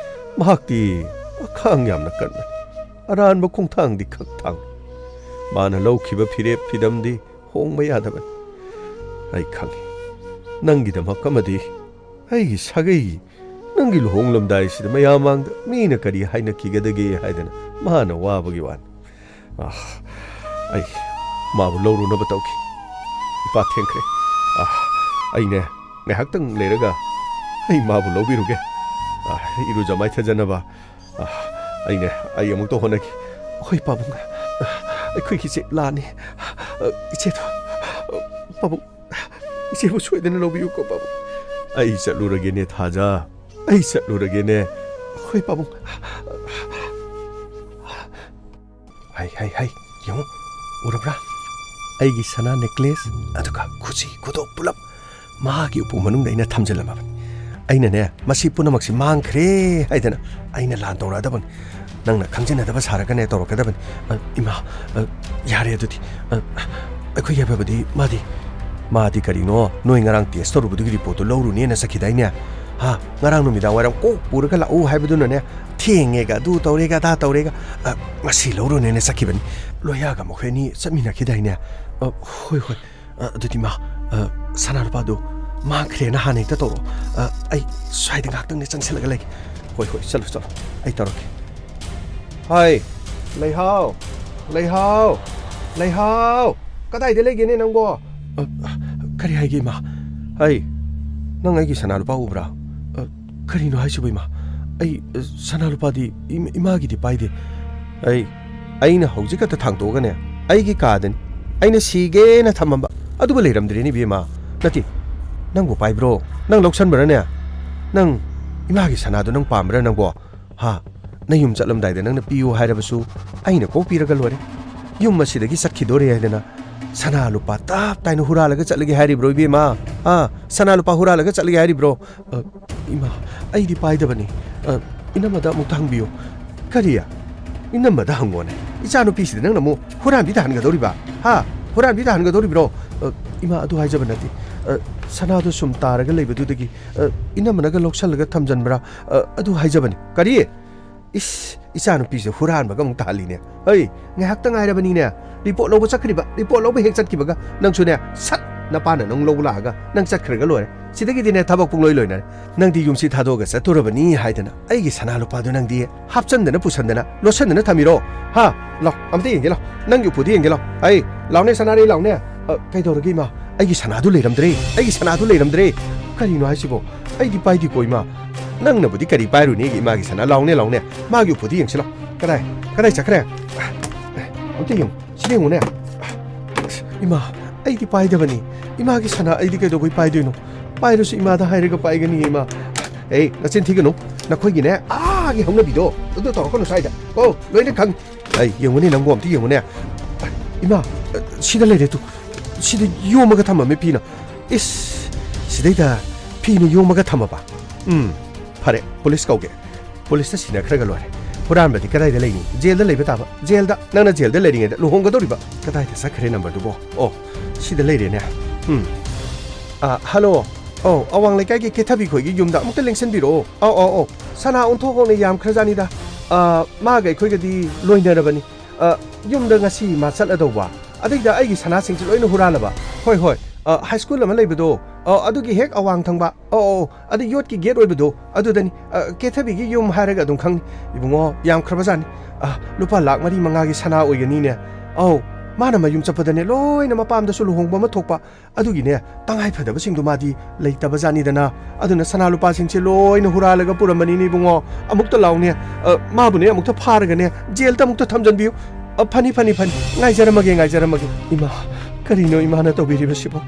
ꯃꯍꯥꯛꯇꯤ ꯑꯈꯥꯡ ꯌꯥꯝꯅ ꯀꯟꯕꯅꯤ ꯑꯔꯥꯟꯕ ꯈꯣꯡꯊꯥꯡꯗꯤ ꯈꯛ ꯊꯥꯡꯏ ꯃꯥꯅ ꯂꯧꯈꯤꯕ ꯐꯤꯔꯦꯞ ꯐꯤꯗꯝꯗꯤ ꯍꯣꯡꯕ ꯌꯥꯗꯕꯅꯤ ꯑꯩ ꯈꯪꯉꯤ ꯅꯪꯒꯤꯗꯃꯛ ꯑꯃꯗꯤ ꯑꯩꯒꯤ ꯁꯥꯒꯩꯒꯤ ꯅꯪꯒꯤ ꯂꯨꯍꯣꯡꯂꯝꯗꯥꯏꯁꯤꯗ ꯃꯌꯥꯝ ꯃꯥꯡꯗ ꯃꯤꯅ ꯀꯔꯤ ꯍꯥꯏꯅꯈꯤꯒꯗꯒꯦ ꯍꯥꯏꯗꯅ ꯃꯥꯅ ꯋꯥꯕꯒꯤ ꯋꯥꯅꯤ ꯑꯩ ꯃꯥꯕꯨ ꯂꯧꯔꯨꯅꯕ ꯇꯧꯈꯤ ꯏꯄꯥ ꯊꯦꯡꯈ꯭ꯔꯦ ꯑꯩꯅꯦ ꯉꯥꯏꯍꯥꯛꯇꯪ ꯂꯩꯔꯒ ꯑꯩ ꯃꯥꯕꯨ ꯂꯧꯕꯤꯔꯨꯒꯦ ꯏꯔꯨꯖ ꯃꯥꯏꯊꯖꯅꯕ ꯑꯩ ꯑꯃꯨꯛꯇ ꯍꯣꯠꯅꯈꯤ ꯍꯣꯏ ꯄꯥꯕꯨꯡ ꯑꯩꯈꯣꯏꯒꯤꯁꯦ ꯂꯥꯟꯅꯤ ꯏꯆꯦꯗꯣ ꯄꯥꯕꯨꯡ ꯏꯆꯦꯕꯨ ꯁꯣꯏꯗꯅ ꯂꯧꯕꯤꯌꯨꯀꯣ ꯄꯥꯕꯨꯡ ꯑꯩ ꯆꯠꯂꯨꯔꯒꯦꯅꯦ ꯊꯥꯖ ꯑꯩ ꯆꯠꯂꯨꯔꯒꯦꯅꯦ ꯍꯣꯏ ꯄꯥꯕꯨꯡ ꯍꯩ ꯌꯦꯡꯉꯨ ꯎꯔꯕ꯭ꯔꯥ ꯑꯩꯒꯤ ꯁꯅꯥ ꯅꯦꯛꯀ꯭ꯂꯦꯁ ꯑꯗꯨꯒ ꯈꯨꯖꯤ ꯈꯨꯗꯣꯞ ꯄꯨꯂꯞ ꯃꯥꯒꯤ ꯎꯄꯨ ꯃꯅꯨꯡꯗ ꯑꯩꯅ ꯊꯝꯖꯤꯜꯂꯝꯃꯕꯅꯤ ꯑꯩꯅꯅꯦ ꯃꯁꯤ ꯄꯨꯝꯅꯃꯛꯁꯤ ꯃꯥꯡꯈ꯭ꯔꯦ ꯍꯥꯏꯗꯅ ꯑꯩꯅ ꯂꯥꯟ ꯇꯧꯔꯛꯑꯗꯕꯅꯤ ꯅꯪꯅ ꯈꯪꯖꯤꯟꯅꯗꯕ ꯁꯥꯔꯒꯅꯦ ꯇꯧꯔꯛꯀꯗꯕꯅꯤ ꯏꯃꯥ ꯌꯥꯔꯦ ꯑꯗꯨꯗꯤ ꯑꯩꯈꯣꯏ ꯌꯥꯏꯐꯕꯗꯤ ꯃꯥꯗꯤ ꯀꯔꯤꯅꯣ ꯅꯣꯏ ꯉꯔꯥꯡ ꯇꯦꯁ ꯇꯧꯔꯨꯕꯗꯨꯒꯤ ꯔꯤꯄꯣꯔꯠꯇꯨ ꯂꯧꯔꯨꯅꯦꯅ ꯆꯠꯈꯤꯗꯥꯏꯅꯦ ꯉꯔꯥꯡ ꯅꯨꯃꯤꯗꯥꯡ ꯋꯥꯏꯔꯝ ꯀꯣꯛ ꯄꯨꯔꯒ ꯂꯥꯛꯎ ꯍꯥꯏꯕꯗꯨꯅꯅꯦ ꯊꯦꯡꯉꯦꯒ ꯑꯗꯨ ꯇꯧꯔꯦꯒ ꯑꯗꯥ ꯇꯧꯔꯦꯒ ꯉꯁꯤ ꯂꯧꯔꯨꯅꯦꯅ ꯆꯠꯈꯤꯕꯅꯤ ꯂꯣꯏꯌꯥꯒ ꯃꯈꯣꯏ ꯑꯅꯤ ꯆꯠꯃꯤꯟꯅꯈꯤꯗꯥꯏꯅꯦ ꯍꯣꯏ ꯑꯗꯨꯗꯤ ꯁꯅꯥ ꯂꯨꯄꯥꯗꯨ ꯃꯥꯡꯈ꯭ꯔꯦꯅ ꯍꯥꯟꯅ ꯍꯦꯛꯇ ꯇꯧꯔꯛꯑꯣ ꯑꯩ ꯁ꯭ꯋꯥꯏꯗ ꯉꯥꯛꯇꯪꯅꯦ ꯆꯪꯁꯤꯜꯂꯒ ꯂꯩꯒꯦ ꯍꯣꯏ ꯆꯠꯂꯣ ꯑꯩ ꯇꯧꯔꯛꯀꯦ ꯍꯥꯏ ꯂꯩꯍꯥꯎ ꯀꯗꯥꯏꯗ ꯂꯩꯒꯦꯅꯦ ꯅꯪꯕꯣ ꯀꯔꯤ ꯍꯥꯏꯒꯦ ꯏꯃꯥ ꯅꯪ ꯑꯩꯒꯤ ꯁꯅꯥ ꯂꯨꯄꯥ ꯎꯕ꯭ꯔꯥ ꯀꯔꯤꯅꯣ ꯍꯥꯏꯁꯤꯕꯨ ꯏꯃꯥ ꯑꯩ ꯁꯅꯥ ꯂꯨꯄꯥꯗꯤ ꯏꯃꯥꯒꯤꯗꯤ ꯄꯥꯏꯗꯦ ꯑꯩꯅ ꯍꯧꯖꯤꯛ ꯈꯛꯇ ꯊꯥꯡꯇꯣꯛꯑꯒꯅꯦ ꯑꯩꯒꯤ ꯀꯥꯗꯅꯤ ꯑꯩꯅ ꯁꯤꯒꯦꯅ ꯊꯝꯃꯝꯕ ꯑꯗꯨꯕꯨ ꯂꯩꯔꯝꯗ꯭ꯔꯦꯅꯦ ꯏꯕꯦꯝꯃ ꯅꯠꯇꯦ ꯅꯪꯕꯨ ꯄꯥꯏꯕ꯭ꯔꯣ ꯅꯪ ꯂꯧꯁꯟꯕ꯭ꯔꯅꯦ ꯅꯪ ꯏꯃꯥꯒꯤ ꯁꯅꯥꯗꯣ ꯅꯪ ꯄꯥꯝꯕ꯭ꯔꯥ ꯅꯪꯕꯣ ꯅꯌꯨꯝ ꯆꯠꯂꯝꯗꯥꯏꯗ ꯅꯪꯅ ꯄꯤꯌꯨ ꯍꯥꯏꯔꯕꯁꯨ ꯑꯩꯅ ꯀꯣꯛ ꯄꯤꯔꯒ ꯂꯣꯏꯔꯦ ꯌꯨꯝ ꯑꯁꯤꯗꯒꯤ ꯆꯠꯈꯤꯗꯣꯔꯦ ꯍꯥꯏꯗꯅ ꯁꯅꯥ ꯂꯨꯄꯥ ꯇꯞ ꯇꯥꯏꯅ ꯍꯨꯔꯥꯜꯂꯒ ꯆꯠꯂꯒꯦ ꯍꯥꯏꯔꯤꯕ꯭ꯔꯣ ꯏꯕꯦꯝꯃ ꯁꯅꯥ ꯂꯨꯄꯥ ꯍꯨꯔꯥꯜꯂꯒ ꯆꯠꯂꯒꯦ ꯍꯥꯏꯔꯤꯕ꯭ꯔో ꯏꯃꯥ ꯑꯩꯗꯤ ꯄꯥꯏꯗꯕꯅꯤ ꯏꯅꯝꯃꯗ ꯑꯃꯨꯛꯇ ꯍꯪꯕꯤꯌꯨ ꯀꯔꯤ ꯏꯅꯝꯃꯗ ꯍꯪꯉꯣꯅꯦ ꯏꯆꯥꯅꯨꯄꯤꯁꯤꯗ ꯅꯪꯅ ꯑꯃꯨꯛ ꯍꯨꯔꯥꯟꯕꯤ ꯇꯥꯍꯟꯒꯗꯧꯔꯤꯕ ꯍꯨꯔꯥꯟꯕꯤ ꯇꯥꯍꯟꯒꯗꯧꯔꯤꯕ꯭ꯔꯣ ꯏꯃꯥ ꯑꯗꯨ ꯍꯥꯏꯖꯕ ꯅꯠꯇꯦ ꯁꯅꯥꯗꯨ ꯁꯨꯝ ꯇꯥꯔꯒ ꯂꯩꯕꯗꯨꯗꯒꯤ ꯏꯅꯝꯃꯅꯒ ꯂꯧꯁꯜꯂꯒ ꯊꯝꯖꯟꯕ꯭ꯔꯥ ꯑꯗꯨ ꯍꯥꯏꯖꯕꯅꯤ ꯀꯔꯤ ꯏꯁ ꯏꯆꯥꯅꯨꯄꯤꯁꯦ ꯍꯨꯔꯥꯟꯕꯒ ꯑꯃꯨꯛ ꯇꯥꯍꯜꯂꯤꯅꯦ ꯍꯩ ꯉꯥꯏꯍꯥꯛꯇ ꯉꯥꯏꯔꯕꯅꯤꯅꯦ ꯔꯤꯄꯣꯔꯠ ꯂꯧꯕ ꯆꯠꯈ꯭ꯔꯤꯕ ꯔꯤꯄꯣꯔꯠ ꯂꯧꯕ ꯍꯦꯛ ꯆꯠꯈꯤꯕꯒ ꯅꯪꯁꯨꯅꯦ ꯁꯠ ꯅꯄꯥꯅ ꯅꯪ ꯂꯧꯕ ꯂꯥꯛꯑꯒ ꯅꯪ ꯆꯠꯈ꯭ꯔꯒ ꯂꯣꯏꯔꯦ ꯁꯤꯗꯒꯤꯗꯤꯅꯦ ꯊꯕꯛ ꯄꯨꯡꯂꯣꯏ ꯂꯣꯏꯅꯔꯦ ꯅꯪꯗꯤ ꯌꯨꯝꯁꯤ ꯊꯥꯗꯣꯛꯑꯒ ꯆꯠꯇꯣꯔꯕꯅꯤ ꯍꯥꯏꯗꯅ ꯑꯩꯒꯤ ꯁꯅꯥ ꯂꯨꯄꯥꯗꯨ ꯅꯪꯗꯤ ꯍꯥꯞꯆꯟꯗꯅ ꯄꯨꯁꯟꯗꯅ ꯂꯣꯠꯁꯟꯗꯅ ꯊꯝꯃꯤꯔꯣ ꯍꯥ ꯂꯥꯎ ꯑꯝꯇ ꯌꯦꯡꯒꯦ ꯂꯥꯎ ꯅꯪꯒꯤ ꯎꯄꯨꯗꯤ ꯌꯦꯡꯒꯦ ꯂꯥꯎ ꯑꯩ ꯂꯥꯎꯅꯦ ꯁꯅꯥꯔꯦ ꯂꯥꯎꯅꯦ ꯀꯩꯗꯧꯔꯒꯦ ꯏꯃꯥ ꯑꯩꯒꯤ ꯁꯅꯥꯗꯨ ꯂꯩꯔꯝꯗ꯭ꯔꯦ ꯑꯩꯒꯤ ꯁꯅꯥꯗꯨ ꯂꯩꯔꯝꯗ꯭ꯔꯦ ꯀꯔꯤꯅꯣ ꯍꯥꯏꯁꯤꯕꯣ ꯑꯩꯗꯤ ꯄꯥꯏꯗꯦꯀꯣ ꯏꯃꯥ ꯅꯪꯅꯕꯨꯗꯤ ꯀꯔꯤ ꯄꯥꯏꯔꯨꯅꯦꯒꯤ ꯏꯃꯥꯒꯤ ꯁꯅꯥ ꯂꯥꯎꯅꯦ ꯂꯥꯎꯅꯦ ꯃꯥꯒꯤ ꯎꯄꯨꯗꯤ ꯌꯦꯡꯁꯤ ꯂꯥꯎ ꯀꯗꯥꯏ ꯆꯠꯈ꯭ꯔꯦ ꯑꯝꯇ ꯌꯦꯡꯉꯨ ꯁꯤꯗ ꯌꯦꯡꯉꯨꯅꯦ 이마 ꯑꯩꯗꯤ ꯄꯥꯏꯗꯕꯅꯤ 이마ꯒꯤ ꯁꯅꯥ ꯑꯩꯗꯤ ꯀꯩꯗꯧꯕꯩ ꯄꯥꯏꯗꯣꯏꯅꯣ ꯄꯥꯏꯔꯁꯨ 이마ꯗ ꯍꯥꯏꯔꯒ ꯄꯥꯏꯒꯅꯤ 이마 에이 나친 튀기노 나코이기네 아기 형나비도 너도 더거는 사이다 너희는 강 아이 영원히 남고 엄티 영원해 이마 시달 내래도 시대 요마가 담아매 피나 이스 시대다 피는 요마가 담아봐 파래 폴리스 가오게 폴리스 시나 그래가 로래 호란바디 그다이다 레이니 제일다 레이바 타바 제일다 나나 제일다 레이링에다 루홍가도리바 그다이다 사크레 넘버도 보 시다 레이레네 할로 awang lai kai ki kethabi khoi gi yumda amukta lengsen biro sana onthok ne yam khrajanida ma gai khoi ga di loina rabani yumda ngasi ma sal adowa adida ai gi sana sing loina huralaba hoi high school ama leibado adugi hek awang thangba adu yot ki gate oibado adudani kethabi gi yum haraga dum khang ibungo yam khrabajani lupa lakh mari manga gi sana oigani ne माना मयुम चपदने लोइना मपामदसु लुहोंगबा मा थोकपा अदुगिने तंगाइ फदबसिंदु मादी लेइतबा जानिदना अदुना सना लुपासिंगसे लोइना हुरालगा पुरमनिनि बुंगो अमुक्ता लाउने माबुने अमुक्ता फारगने जेलता अमुक्ता थमजनबियु funny ngaijaraमगे इमा करिनो इमाना तोबिरिबसिबो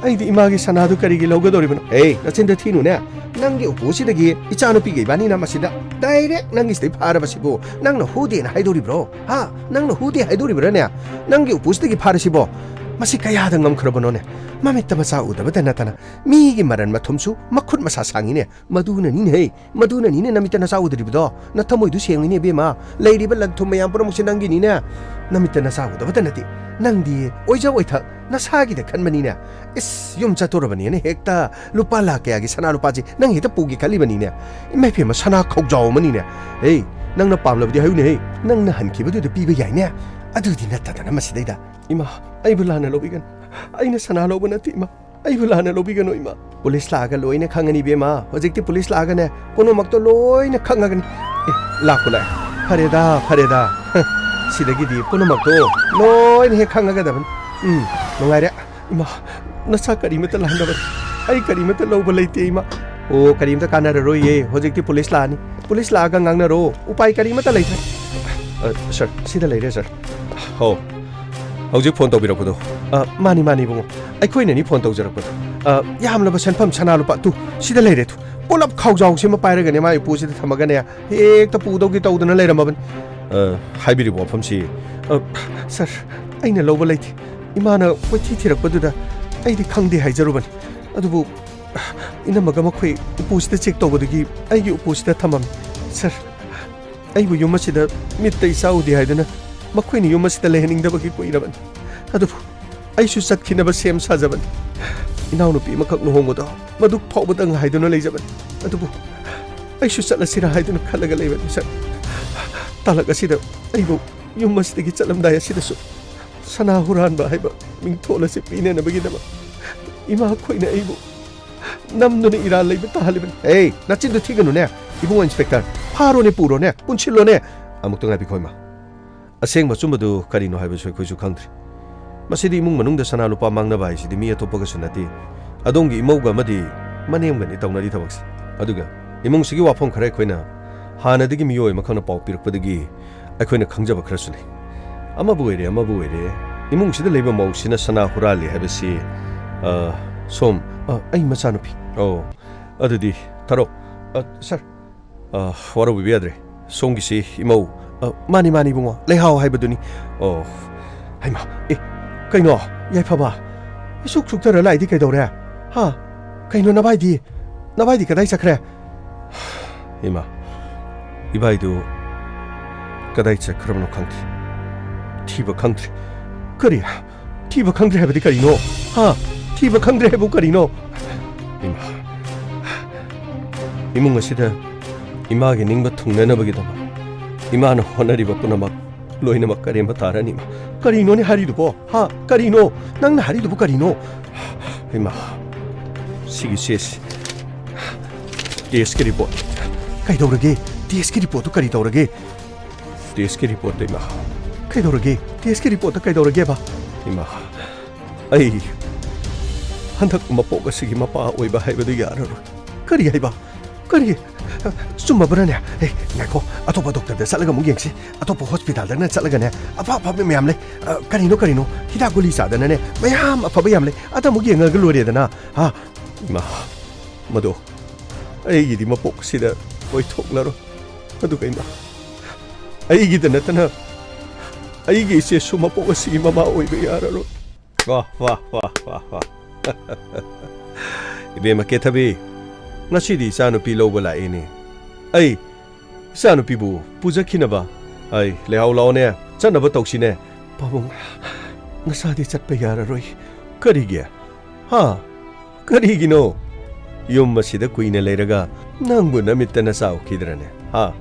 आइदि Imangi सनादु करिगी लौगदोरिबनो नचिंदा थिनुने नंगे उपोसिदगी इचानुपिगे बानिना मसिदा direct नंगिसदे फारबसिबो नंगना हुदेना हाइदोरिब्रो हा नंगना हुदे हाइदोरिब्रोने नंगे उपोसिदगी फारसिबो मसि कयादा ngमखरबनोने ममित्ता मसा उदबदा नतना मीगी मरन मथुमसु मखुट मसा सांगिने मदुना निने नमित्ता नसा उदरिबदो नथमोइदु सेंगिने बेमा लेरिबा लगथुम मयाम पुरमुसि नंगिनिने नमित्ता नसा उदबदा नति नंदी ओइजा ओइथा नसागिदा खनमनिने इस युम चतोरबनिने हेक्ता लुपा लाकेयागी सना लुपाजी नंग हेता पुगी खलिबनिने इमै फेमा सना खौजाव मनिने नंगना पामलबदि हायुने नंगना हनखिबदुदे पीबा याइने अदुदि नत्तदना मसिदैदा इमा आइबुलाना लोबिगन आइना सना लोबा नति इमा आइबुलाना लोबिगनो इमा पुलिस लागा लोइने खंगनि बेमा होजिकति पुलिस लागाने कोनो मक्तो लोइने खंगगनि लाकुला फरेदा सिदगिदि कोनो मक्तो लोइने हे खंगगदबन नंगाइरे इमा नसा करिमता लांदबन आई करिमता लोबा लेते इमा करिमता कानार रोये होजिकति पुलिस लानी पुलिस लागा ngangnaro उपाय करिमता लेथ्रे सर सिदा लेरे सर हौजिक फोन तौबिरकपदो मानी बुंगो अखोइननि फोन तौजरकपदो यामलबा सनफम सनालुपा तु सिदा लेरे तु पोलप खाउजाउसे म पाइरगने माइ पुसिदा थमगने हेक्ता पुदौगी तौदना लेरमबन हाइबिरि वफमसि सर अइना लौबा लेथि इमाना कोथि थिरकपदुदा अइदि खंदे हाइजरुबन अदुबु इनमगा मखोइ उपुसिदा चेक तौबदगी अइगी उपुसिदा थमम सर अइबु युमसिदा मित्तै साउदि हाइदना मखोइनि युमसिदा लेहनिंगदबगी कोइरबन अदुबु अइसु चतखिनबा सेम साजबन इनाउनुपि मखक लुहोंगदो मदु फाउबदंग हाइदना लेजबन अदुबु अइसु चलसिरा हाइदना खलगा लेबन सर तालक असिदा अइबु युमसिदगी चलमदाय असिदसु सना हुरानबा हाइबा मिंथोलसे पिनेनबगिदबा इमा खोइना अइबु नमदुने इरा लेबा ताहलिबन नचिंदु थिगनुने इबुंग इंस्पेक्टर फारोने पुरोने पुनसिलोने अमुक्तंग बिखोइमा असेंग मचुमदु करिनो हाइबा सोइ खोइसु खंद्रि मसिदि इमुंग मनुंगदा सना लुपा मांगनबा हाइसिदि मी अतोपगसु नति अदोंगी इमौगा मदि मनेमगनि तौनरि थबक्सि अदुगा इमुंगसिगि वाफम खरे खोइना हानदगी मियोय मखंना पाउ पिरकपदगी अखोइना खंजबा खरसु ले अमबु ओइरे इमुंगसिदा लेबा मौसिना सना हुराली हाइबसि सोम आई मचानुपि अदुदि थारो सर वारो बिबियाद्रे सोंगिसि इमौ मानी बुंगो लेहाव हाइबदुनी हाइमा कइनो याइफबा सुक सुक्तरा लाइदि कइदौरे हा कइनो नबाइदि कदाइ चखरे इमा इबाइदु कदाइ चखरबनो खंथि थिबा खंथि करि थिबा खंथि हाइबदि कइनो हा ꯊꯤꯕ ꯈꯪꯗ꯭ꯔꯦ ꯍꯥꯏꯕꯨ ꯀꯔꯤꯅꯣ ꯏꯃꯥ ꯏꯃꯨꯡ ꯑꯁꯤꯗ ꯏꯃꯥꯒꯤ ꯅꯤꯡꯕ ꯊꯨꯡꯅꯅꯕꯒꯤꯗꯃꯛ ꯏꯃꯥꯅ ꯍꯣꯠꯅꯔꯤꯕ ꯄꯨꯝꯅꯃꯛ ꯂꯣꯏꯅꯃꯛ ꯀꯔꯦꯝꯕ ꯇꯥꯔꯅꯤ ꯏꯃꯥ ꯀꯔꯤꯅꯣꯅꯦ ꯍꯥꯏꯔꯤꯗꯨꯕꯣ ꯍꯥ ꯀꯔꯤꯅꯣ ꯅꯪꯅ ꯍꯥꯏꯔꯤꯗꯨꯕꯨ ꯀꯔꯤꯅꯣ ꯏꯃꯥ ꯁꯤꯒꯤ ꯆꯦꯁꯤ ꯇꯦꯁꯀꯤ ꯔꯤꯄꯣꯔꯠ ꯀꯩꯗꯧꯔꯒꯦ ꯇꯦꯁꯀꯤ ꯔꯤꯄꯣꯔꯠꯇꯨ ꯀꯔꯤ ꯇꯧꯔꯒꯦ ꯇꯦꯁꯀꯤ ꯔꯤꯄꯣꯔꯠꯇ ꯏꯃꯥ ꯀꯩꯗꯧꯔꯒꯦ ꯇꯦꯁꯀꯤ ꯔꯤꯄꯣꯔꯠꯇ ꯀꯩꯗꯧꯔꯒꯦꯕ ꯏꯃꯥ ꯑꯩ ꯍꯟꯗꯛ ꯃꯄꯣꯛ ꯑꯁꯤꯒꯤ ꯃꯄꯥ ꯑꯣꯏꯕ ꯍꯥꯏꯕꯗꯨ ꯌꯥꯔꯔꯣꯏ ꯀꯔꯤ ꯍꯥꯏꯕ ꯀꯔꯤ ꯆꯨꯝꯃꯕ꯭ꯔꯅꯦ ꯑꯦ ꯉꯥꯏꯈꯣ ꯑꯇꯣꯞꯄ ꯗꯣꯛꯇꯔꯗ ꯆꯠꯂꯒ ꯑꯃꯨꯛ ꯌꯦꯡꯁꯤ ꯑꯇꯣꯞꯄ ꯍꯣꯁꯄꯤꯇꯥꯜꯗꯅ ꯆꯠꯂꯒꯅꯦ ꯑꯐꯕ ꯃꯌꯥꯝ ꯂꯩ ꯀꯔꯤꯅꯣ ꯍꯤꯗꯥꯛ ꯒꯨꯂꯤ ꯆꯥꯗꯅꯅꯦ ꯃꯌꯥꯝ ꯑꯐꯕ ꯌꯥꯝ ꯂꯩ ꯑꯗ ꯑꯃꯨꯛ ꯌꯦꯡꯉꯒ ꯂꯣꯏꯔꯦꯗꯅ ꯍꯥ ꯏꯃꯥ ꯃꯗꯣ ꯑꯩꯒꯤꯗꯤ ꯃꯄꯣꯛ ꯑꯁꯤꯗ ꯑꯣꯏꯊꯣꯛꯂꯔꯣꯏ ꯑꯗꯨꯒ ꯏꯃꯥ ꯑꯩꯒꯤꯗ ꯅꯠꯇꯅ ꯑꯩꯒꯤ ꯏꯆꯦꯁꯨ ꯃꯄꯣꯛ ꯑꯁꯤꯒꯤ ꯃꯃꯥ ꯑꯣꯏꯕ ꯌꯥꯔꯔꯣꯏ ꯋꯥ 이베마 깨탑이 나시디 이사누피 로버 라이니 아이 이사누피부 부자키나바 아이 레하울라오네 짠나바 떡시네 바봉 나사디 잣바 야라로이 거리게 하 거리기노 요마시다 꾸이네 레라가 낭부 나미따나 싸우키드라네 하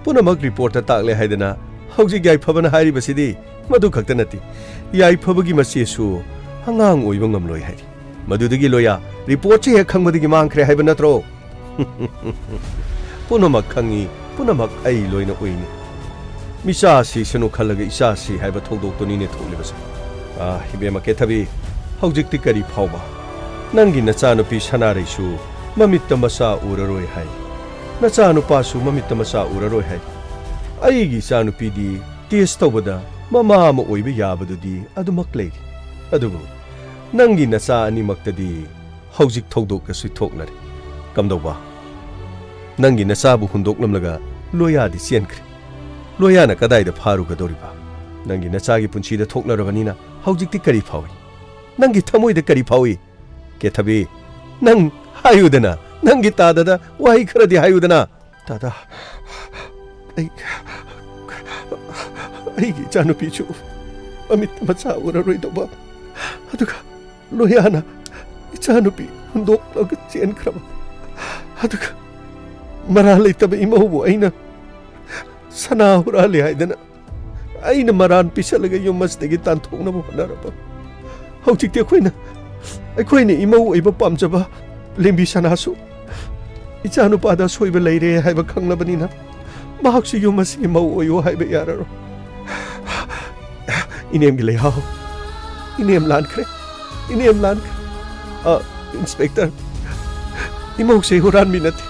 पुनमक रिपोर्ट ताकले हाइदना हौजी याइफबना हारिबसिदी मदु खक्ता नति याइफबगी मसेसु हंगांग ओइबा ngamloi हाइरि मदुदगी लोया रिपोर्ट चे खंगबदगी मांखरे हाइबा नत्रो पुनमक खंगी पुनमक आई लोइना ओइनि मिसासी सनु खलगा इसासी हाइबा थौदोक्तोनि ने थोलिबस हिबेमा केथबी हौजिक्ति करी फावबा नंगी नचानुपी सनारैसु ममित्त मसा उररोय हाइ नचानुपासु ममित्त मसा उररोय हाइ अइगी इचानुपीदी टेस्ट तौबदा ममा अमा ओइबा याबदुदी अदुमक लेरि अदुबु नंगी नचा अनिमक्तदी हौजिक थौदोकसु थोकनरे कमदौबा नंगी नचाबु हुंदोकलमलगा लोयादी चेनख्रे लोयाना कदाइदा फारुगदोरिबा नंगी नचागी पुंसीदा थोकनरबनिना हौजिकति करी फावि नंगी थमोइदा करी फावि केथबी नंग हायुदना नंगी तादादा वाही खरदी हायुदना तादा ꯑꯩꯒꯤ ꯏꯆꯥꯅꯨꯄꯤꯁꯨ ꯑꯃꯤꯠ ꯃꯆꯥ ꯎꯔꯔꯣꯏꯗꯧꯕ ꯑꯗꯨꯒ ꯂꯣꯌꯥꯅ ꯏꯆꯥꯅꯨꯄꯤ ꯍꯨꯟꯗꯣꯛꯂꯒ ꯆꯦꯟꯈ꯭ꯔꯕ ꯑꯗꯨꯒ ꯃꯔꯥꯜ ꯂꯩꯇꯕ ꯏꯃꯧꯕꯨ ꯑꯩꯅ ꯁꯅꯥ ꯍꯨꯔꯥꯜꯂꯦ ꯍꯥꯏꯗꯅ ꯑꯩꯅ ꯃꯔꯥꯟ ꯄꯤꯁꯜꯂꯒ ꯌꯨꯝ ꯑꯁꯤꯗꯒꯤ ꯇꯥꯟꯊꯣꯛꯅꯕ ꯍꯣꯠꯅꯔꯕ ꯍꯧꯖꯤꯛꯇꯤ ꯑꯩꯈꯣꯏꯅ ꯏꯃꯧ ꯑꯣꯏꯕ ꯄꯥꯝꯖꯕ ꯂꯦꯝꯕꯤ ꯁꯅꯥꯁꯨ ꯏꯆꯥꯅꯨꯄꯥꯗ ꯑꯁꯣꯏꯕ ꯂꯩꯔꯦ ꯍꯥꯏꯕ ꯈꯪꯂꯕꯅꯤꯅ ꯃꯍꯥꯛꯁꯨ ꯌꯨꯝ ꯑꯁꯤꯒꯤ ꯃꯧ ꯑꯣꯏꯌꯣ ꯍꯥꯏꯕ ꯌꯥꯔꯔꯣꯏ इनेम गिले हाओ इनेम लानखरे इंस्पेक्टर इमौ से हुरान मिनती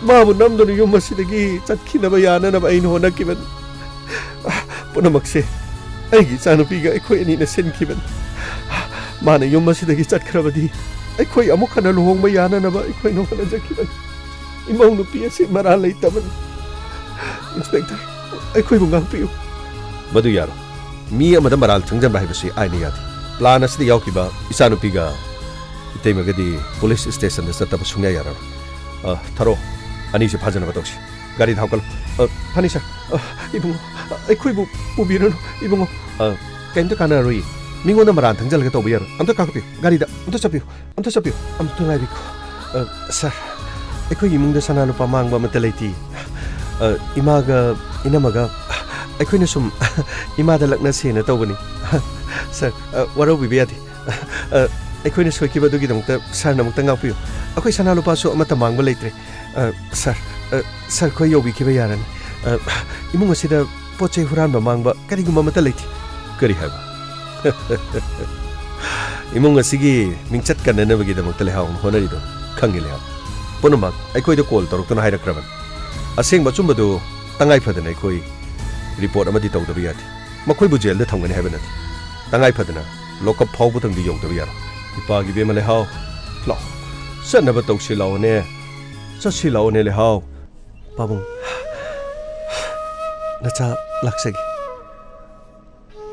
माबु नमदनु युम मसिदगी चटखिनब याननब ऐन होनकिबन पुनमक्से ऐगी चानुपीगा अखोय अनिना सेनखिबन माने युम मसिदगी चटखरबदी अखोय अमुक खना लुहोंग याननब अखोय नो होनजखिबन इमौ नुपी असे मरा लैतबन इंस्पेक्टर अखोय बुंगां पियु मदु यारो मी अमदा मराल थंगजन बाइबसी आइनि याद प्लान असदि यावकिबा इचानुपीगा इतैमगदि पुलिस स्टेशन द सतब सुंया यारा थरो अनि से फाजन बतोसी गाड़ी धावकल फानी सर इबुंग अखोइबु पुबिरनो इबुंग केंत काना रोई मिंगोना मराल थंगजल के तोबि यार अंत काकपि गाड़ी दा अंत चपियो अंत लाइबिको सर अखोइ इमुंग द सना नुपा मांगबा मत लैति इमागा इनमगा अखोइना सुम इमादा लकना सेना तौबनी सर वरो बिबियादी अखोइना सोइकिबदुगी दमता सर नमुक्ता गापियो अखोइ सना लुपासु अमता मांगबा लैत्रे सर खोइ योबिखिबा यारनी इमुंग असिदा पोचै हुरानबा मांगबा करिगुमा मता लैथि करि हाबा इमुंग असिगी मिंगचत कननबगी दमता लेहाउ होनरिदो खंगिले हा पुनमक अखोइदा कॉल तौरक्तना हाइरक्रबन असेंगबा चुम्बदु तंगाइ फदना अखोइ रिपोर्ट अमदी तौदबी यादि मखोइबु जेल द थंगने हाइबा नथि तंगाइ फदना लॉकअप फाउबु तंगदि यौदबी यारो इपागी बेमा लेहाउ ला सनबा तौसि लाओने ससि लाओने लेहाउ पाबुंग नचा लाक्सगी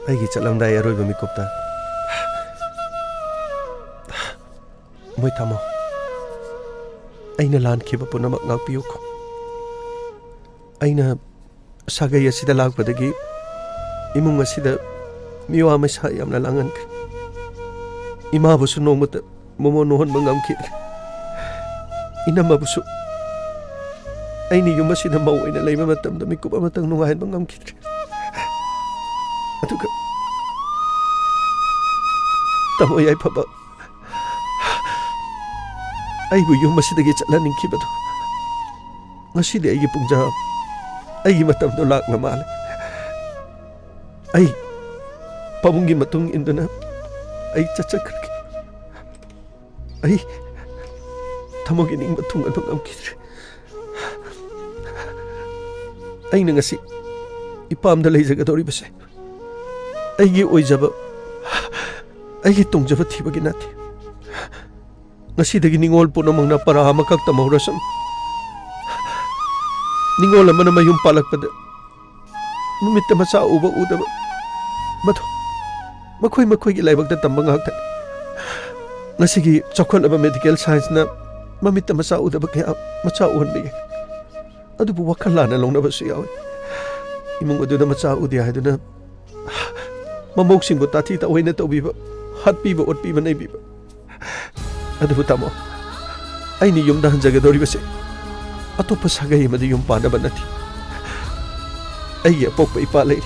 आइगी चलमदाय अरोइबा मिकुप्ता मोइ थामो अइना लानखिबा पुनमक गापियुखो अइना सागै असिदा लाक्पदगी इमुंग असिदा मिवा मसा यामना लांगन इमाबुसु नोंगमत momo nohon mangam khidre inama busu aini yum asida mau ina leima matam da mikup amatang nungahin mangam khidre aduga tamo yai phaba aibu yum asidagi chatlaning khibadu ngasidi aigi pungja aigi matam do lak na male ai pamungi matung induna ai chachakhrki ai thamogi ning matung anung am kidre ai na ngasi ipam da leijaga dori base aigi oijaba aigi tungjaba thibagi nati ngasi dagi ningol punamang na para makak tamawrasam ningol amana mayum palakpada mumit macha uba udaba mado makhoi gi laibak da tambang hakta ngasigi chokhol aba medical science na mamit macha udaba kya macha uhon be adubu wakhala na longna basu yawi imung adu na macha udia haduna mamok singbo tathi ta oina to biba hatpi ba otpi ba nei biba adubu tamo aini yum da hanjaga dori base atopa sagai madi yum pana banati ai apok ipa lei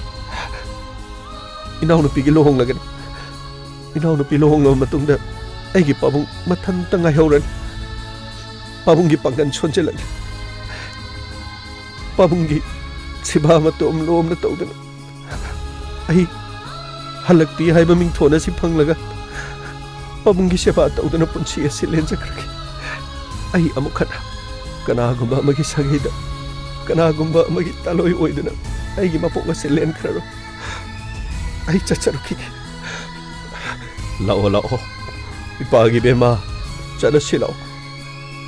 inaw no pigi lohong lagan inaw no pi lohong no matungda ai gi pabung mathan tanga heuran pabung gi panggan chonchelan pabung gi siba matom lom na tawdana ai halak pi hai ba ming thona si phanglaga pabung gi seba tawdana punchi asilen jakraki ai amukhana kana gumba magi sagida kana gumba magi taloi oidana ai gi mapok asilen khraro ai chacharuki lao lao ipagi bema chana silao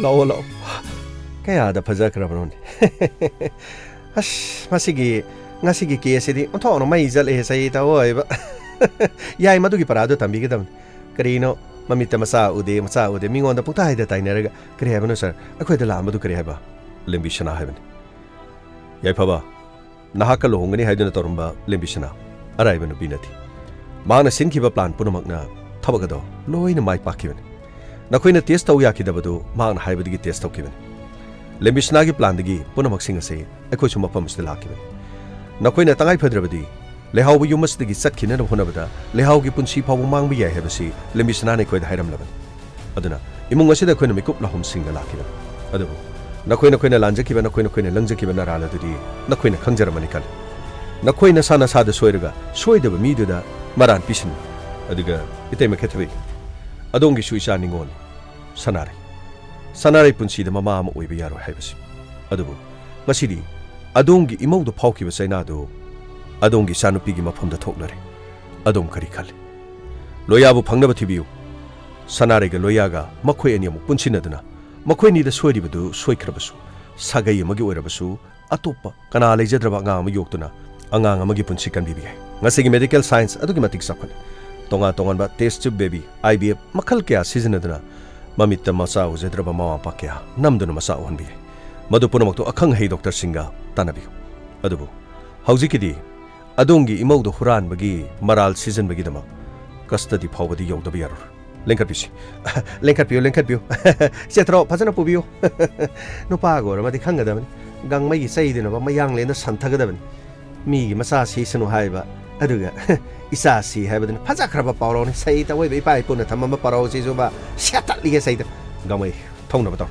lao lao kaya da phaja krabron as masigi ngasigi kesidi onthono mai jal e sai ta oi ba yai madugi parado tambi gedam karino mamita masa ude mingon da putai da taineraga kare habano sir akhoi da lamadu kare haba lembishana haban yai phaba nahaka lohongani haiduna torumba lembishana araiba no binati magna sinkiba plan punamakna thabagado loina mai pakiban nakoina test taw yakidabadu magna haibadigi test tawkiban lembishna gi plan digi punamak singa se akhoi suma pamsda lakiban nakoina tangai phadrabadi lehawbu yumasdigi sakhina no honabada lehawgi punsi phawu mangbi yai hebasi lembishna ne khoida hairam laban aduna imung asida khoina mikup lahum singa lakiban adu nakoina lanjakiba nakoina langjakiba narala dudi nakoina khangjaramani kal nakoina sana sada soiraga soidaba miduda maran pisin aduga itay makhethabi adongi suisa ningon sanare punsi da mama ama oiba yaro haibasi adubu ngasidi adongi imauda phawkiba sainado adongi sanupi gi mafamda thoknare adom kari khale loyabu phangnaba thibiu sanare ga loyaga makhoi ani amuk punsinaduna makhoi ni da soiribadu soikhrabasu sagai amagi oirabasu atopa kana leijadraba nga ama yoktuna angang amagi punsi kanbibi ngasigi medical science adugi matik sakhon tonga ba test tube baby IVF makhal kya seasonaduna mamitta masa ujedraba mawa pakya namduna masa onbi madu punamakto akhang hei doctor singa tanabi adubu haujikidi adongi imaudo huran bagi maral season bagi dama custody phawbadi yongdabi yaro lengkat piyo setro phajana pubiyo no pago ramadi khangadabani gangmai gi saidina ba mayang lena santhagadaban mi gi masa sisanu haiba aduga isa si haibadin phaja khraba pawroni sai ta wei bai pai puna thamma paraw si jo ba shatat lige sai ta gamai thongna ba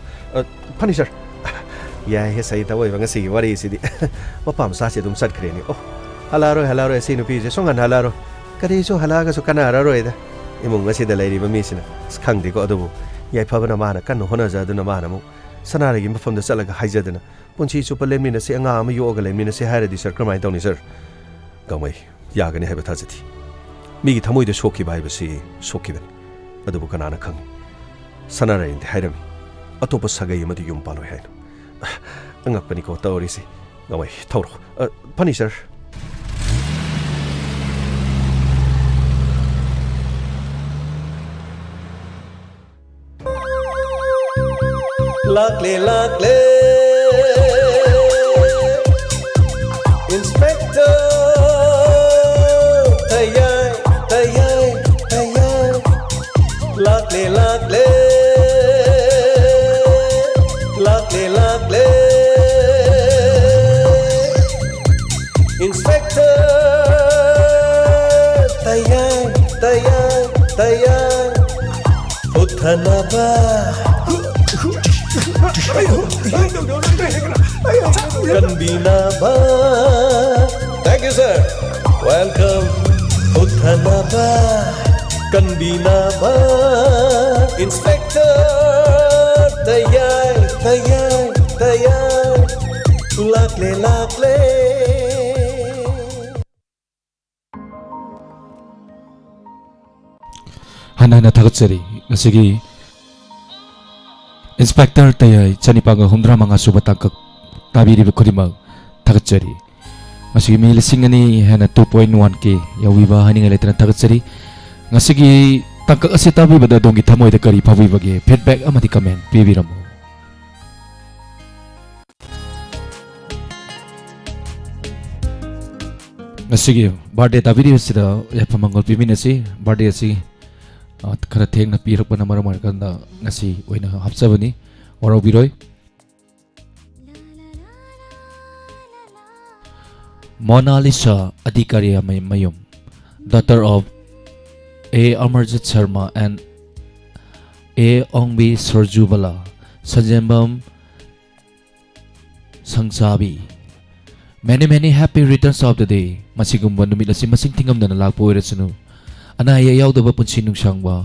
phani sir ya he sai ta wei ba ngasi wari si di mapam sa se dum sat khreni oh halaro sai no pi je songan halaro kare so halaga so kana ra roi da imung ngasi da lairi ba mi sina khang de ko adubu yai phabana mana kan hona ja duna mana mu sanaragi mafam da chalaga haijadana punchi chu palemina se anga ma yoga lemina se hairadi sir kramai tawni sir gamai yagani haiba thajati mi gi thamoi de shokki bai basi shokki ben adubu kanana khang sanarai de hairami atopa sagai amadi yum palo hain angak pani ko tawri si gamai thawro pani sir Lakle Inspector Tayay Lakle Inspector tayar tayar tayar uthanaba kanbinaba. Thank you sir. Welcome. Uthanaba kanbinaba. Inspector tayar tayar tayar lakle lakle. 하나하나 다그처리 ngasi기 인스펙터 tayay chanipanga humdra mga subatang tabiriba kurimag dagatchari ngasigi may lising ani hana 2.1k yawiba hani nga letra dagatchari ngasigi tangkak asi tabi bada dongi tamoy da kari pawi bage feedback amati comment pibiramo ngasigi birthday tabiri sida yapamangol piminasi birthday asi khara thengna pirakpana maram markanda ngasi oina hapsabani oro biroi Mona Lisa Adhikari Mayum, daughter of A. Amarjit Sharma and A. Ongbi Sarjubala, Sanjambam Sangsabi. Many happy returns of the day. Masigumba numila si masing tingam na nalagpo irasunu. Anaya yaw da ba punsinung siyangba.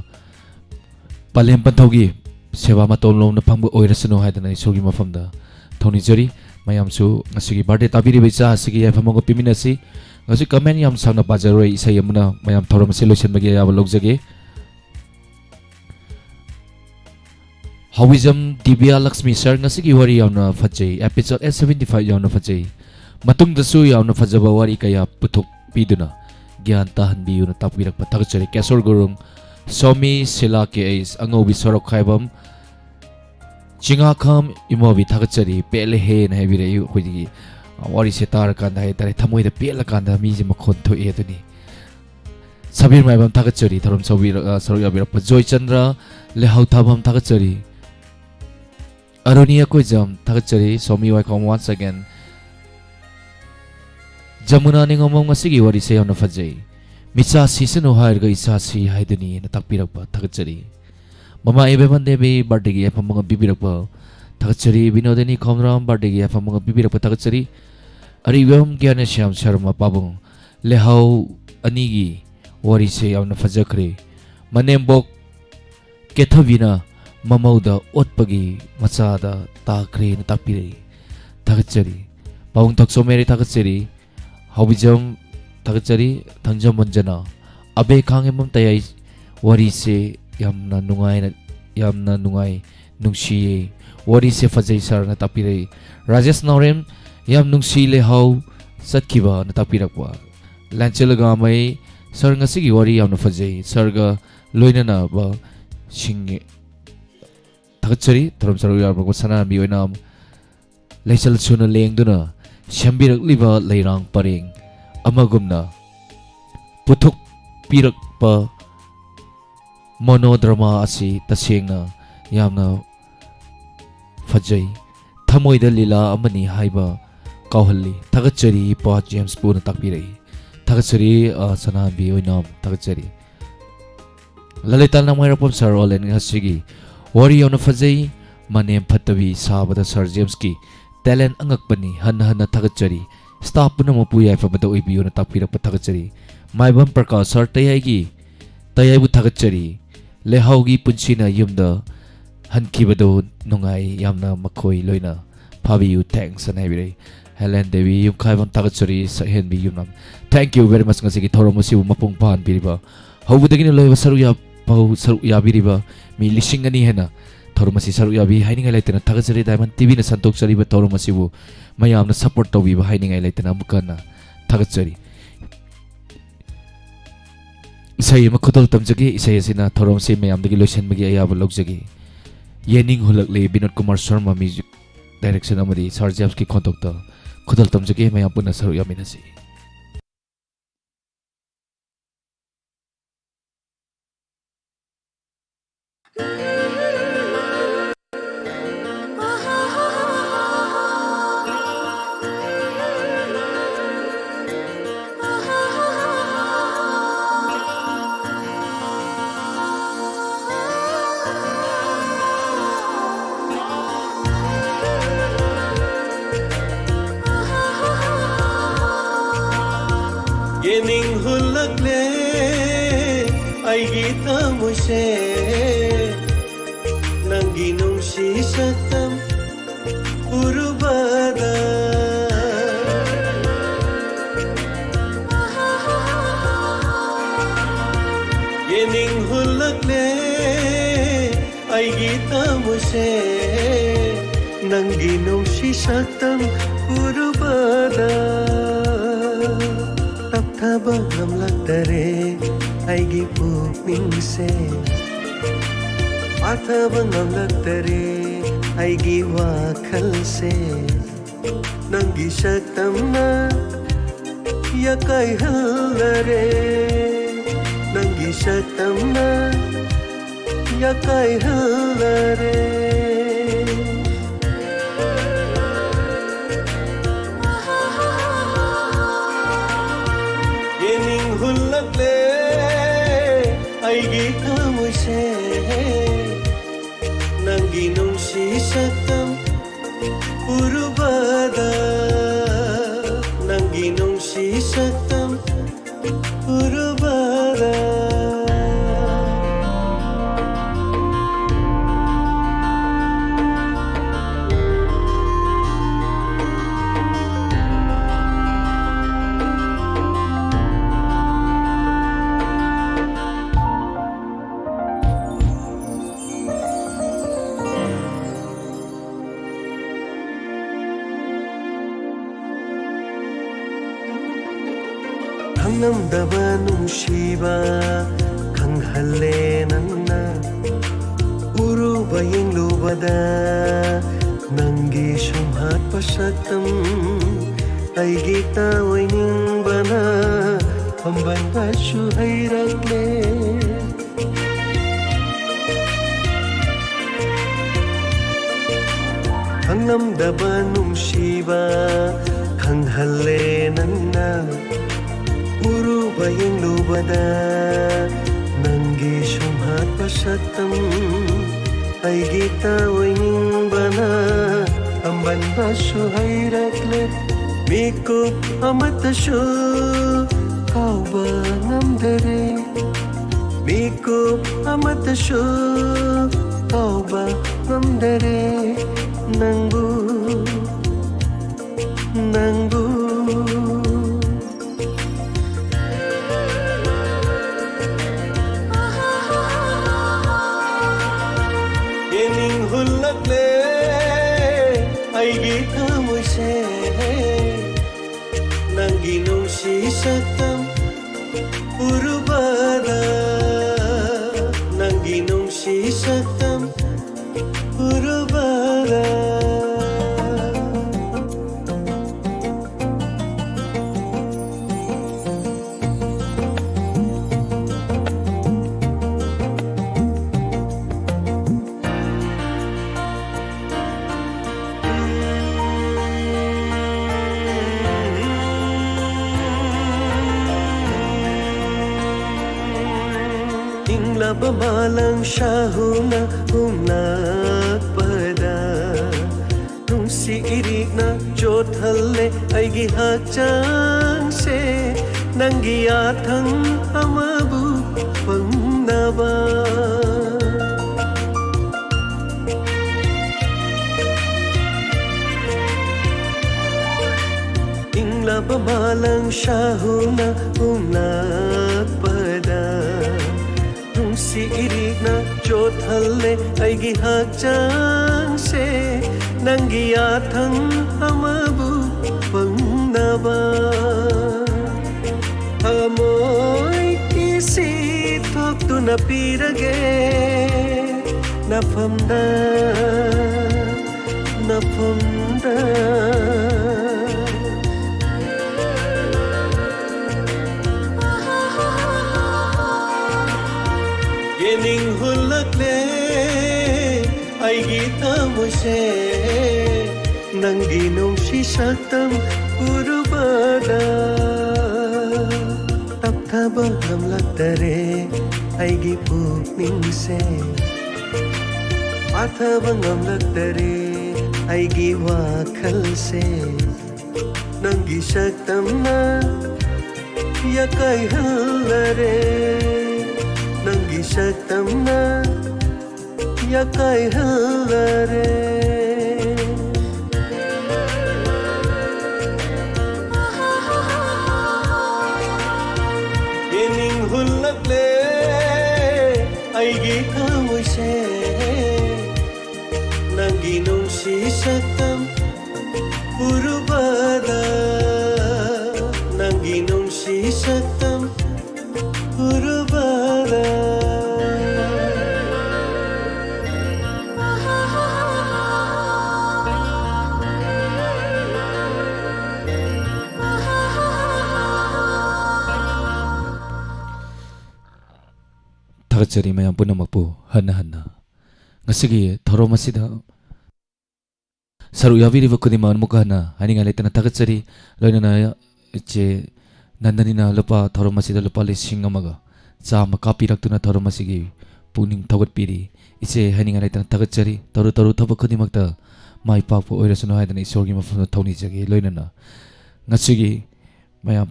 Palem pantawgi. Sewa matolong na pangbo irasunu hay da na isugi mafamda. Tony Jari. mayamsu ngasigi birthday tabiri becha asigi yafamongo piminasi ngasi comment yam sangna bajaroi isai amuna mayam thorom solution bagi ya logjage Hawizam Divya Lakshmi sir ngasigi wari yamna fajai episode 875 yamna fajai matung dasu yamna fajaba wari kaya puthok piduna gyan tahan biyu na tapirak patagchari kesor gurung Somi Sila ke ais angobi sorok khaibam Chinga kham imobi thagachari pele he na hebire yu khoi wari se tar kan dai tare thamoi da pela kan da mi ji makhon tho e duni sabir mai bam thagachari thorom sabir sarya bir joy chandra le hau thabam thagachari aronia ko jam thagachari somi wai kom once again jamuna ni ngomong ngasigi wari se on fajai micha sisenu hair ga isa si haiduni na takpirak pa thagachari Mama Ebeman Devi birthday gi afamanga bibirakpa thagachari Binodani Khomram birthday gi afamanga bibirakpa thagachari Ariwam Gyanesham Sharma Pabung lehau anigi wari se yamna fajakre manembok kethavina mamauda otpagi machada takre na tapire thagachari Pabung taksomeri thagachari Hawijam thagachari Thangjam Manjana abe khangemam tayai wari se yamna nungai nungshi wari se fajai sar na tapire Rajesh Naurem yam nungshi le hau satkiba na tapirakwa lanchelaga mai sar ngasigi wari yamna fajai sarga loinana ba singe thagachari thorom saru yarbako sana bi oinam leisal suna lengduna shambirak liba leirang pareng amagumna puthuk pirak pa monodrama asi tasengna yamna fajai thamoida lila amani haiba kauhalli thagachari pa James Puna takpirei thagachari sana bi oinam thagachari lalital na mayra pom sar olen ngasigi wari yona fajai manem phatabi sabada Sir James ki talent angakpani han thagachari staff puna mapu yai fa bada oibi yona takpirak pa thagachari maibam prakash sir tayai bu thagachari lehaugi punchina yumda hankibado nungai yamna makhoi loina phabiu thanks anabire Helen Devi yum khaibam tagachari sahen bi yumnam thank you very much ngasigi thoromosi mapung pan biriba hawudagina loiba saru ya pau saru ya biriba mi lisingani hena thoromosi saru ya bi haininga laitena tagachari diamond tv na santok chari ba thoromosi bu mayamna support to bi ba haininga laitena mukana tagachari Isai makhodol tamjagi isai asina thorom se mayam dagi lotion magi ayaba logjagi yening hulakle Binod Kumar Sharma music direction amadi Sir James ki kontok ta khodol tamjagi mayam puna saru yaminasi yening hulakle aigi tamuse nangi nungsi satam urubada yening hulakle aigi tamuse nangi nungsi satam urubada tapthaba ngamlaktare aigi pukningse pathaba ngamlaktare aigi wakhalse nangi saktamna yakai hallare nangi saktamna yakai hallare yening hulakle aigi tamuse nangi nungsi satam urubada nangi nungsi satam urubada ꯈꯪꯂꯝꯗꯕ ꯅꯨꯡꯁꯤꯕ ꯈꯪꯍꯜꯂꯦ ꯅꯪꯅ ꯎꯔꯨꯕ ꯌꯦꯡꯂꯨꯕꯗ ꯅꯪꯒꯤ ꯁꯨꯝꯍꯠꯄ ꯁꯛꯇꯝ ꯑꯩꯒꯤ ꯇꯥꯑꯣꯏꯅꯤꯡꯕꯅ ꯐꯝꯕꯟꯕꯁꯨ ꯍꯩꯔꯛꯂꯦ ꯈꯪꯂꯝꯗꯕ ꯅꯨꯡꯁꯤꯕ ꯈꯪꯍꯜꯂꯦ ꯅꯪꯅ uruba yenglubada nangi sumhatpa saktam aigi taoiningbana ambanbasu hairakle mikup amatasu kauba ngamdare mikup amatasu kauba ngamdare nangbu yening hulakle aigi tamuse nangi nungsi satam urubada nangi nungsi satam urubada inglaba malang shahuna humnakpada nungsi irikna jothalle aigi hakchangse nangi athang amabu pangnaba inglaba malang shahuna humnakpada nungsi irikna jothalle aigi hakchangse nangi athang amabu pangnaba amoy kisi thoktuna pirage nafamda yening hulakle aigi tamuse nangi nungsi saktam urubada tapthaba ngamlaktare aigi pukningse pathaba ngamlaktare aigi wakhalse nangi saktamna yakai hallare nangi saktamna yakai hallare ening hullakle aigi kawse nangi nungsi saktam purubada nangi nungsi saktam purubada Tagatjari mayam punamakpu hana ngasigi thorom asida saru yabiri vakudima mukana ani ngalai tana tagatjari loinana che nandanina lupa thorom asida lupa lising amaga chama kapiraktuna thorom asigi puning thagatpiri iche hani ngalai tana tagatjari toru thabak khudimakta mai pakpu oirasunu haidana isorgi mafamda thoni jagi loinana ngasigi mayam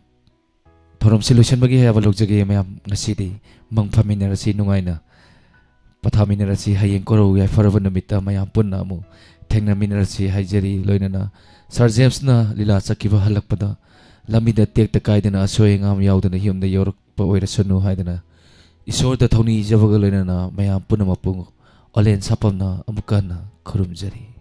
thorom solution bagi haya balok jagi mayam ngasidi mangfaminarasi nungaina pathaminarasi hayeng koro ya faraba namita mayam punna amu thengnaminarasi haijari loinana Sir James na lila sakiba halakpada lamida tekta kaidana asoyengam yaudana hiumda yorokpa oirasunu haidana isorda thoni jabaga loinana mayam punna mapung olen sapamna amukana khurumjari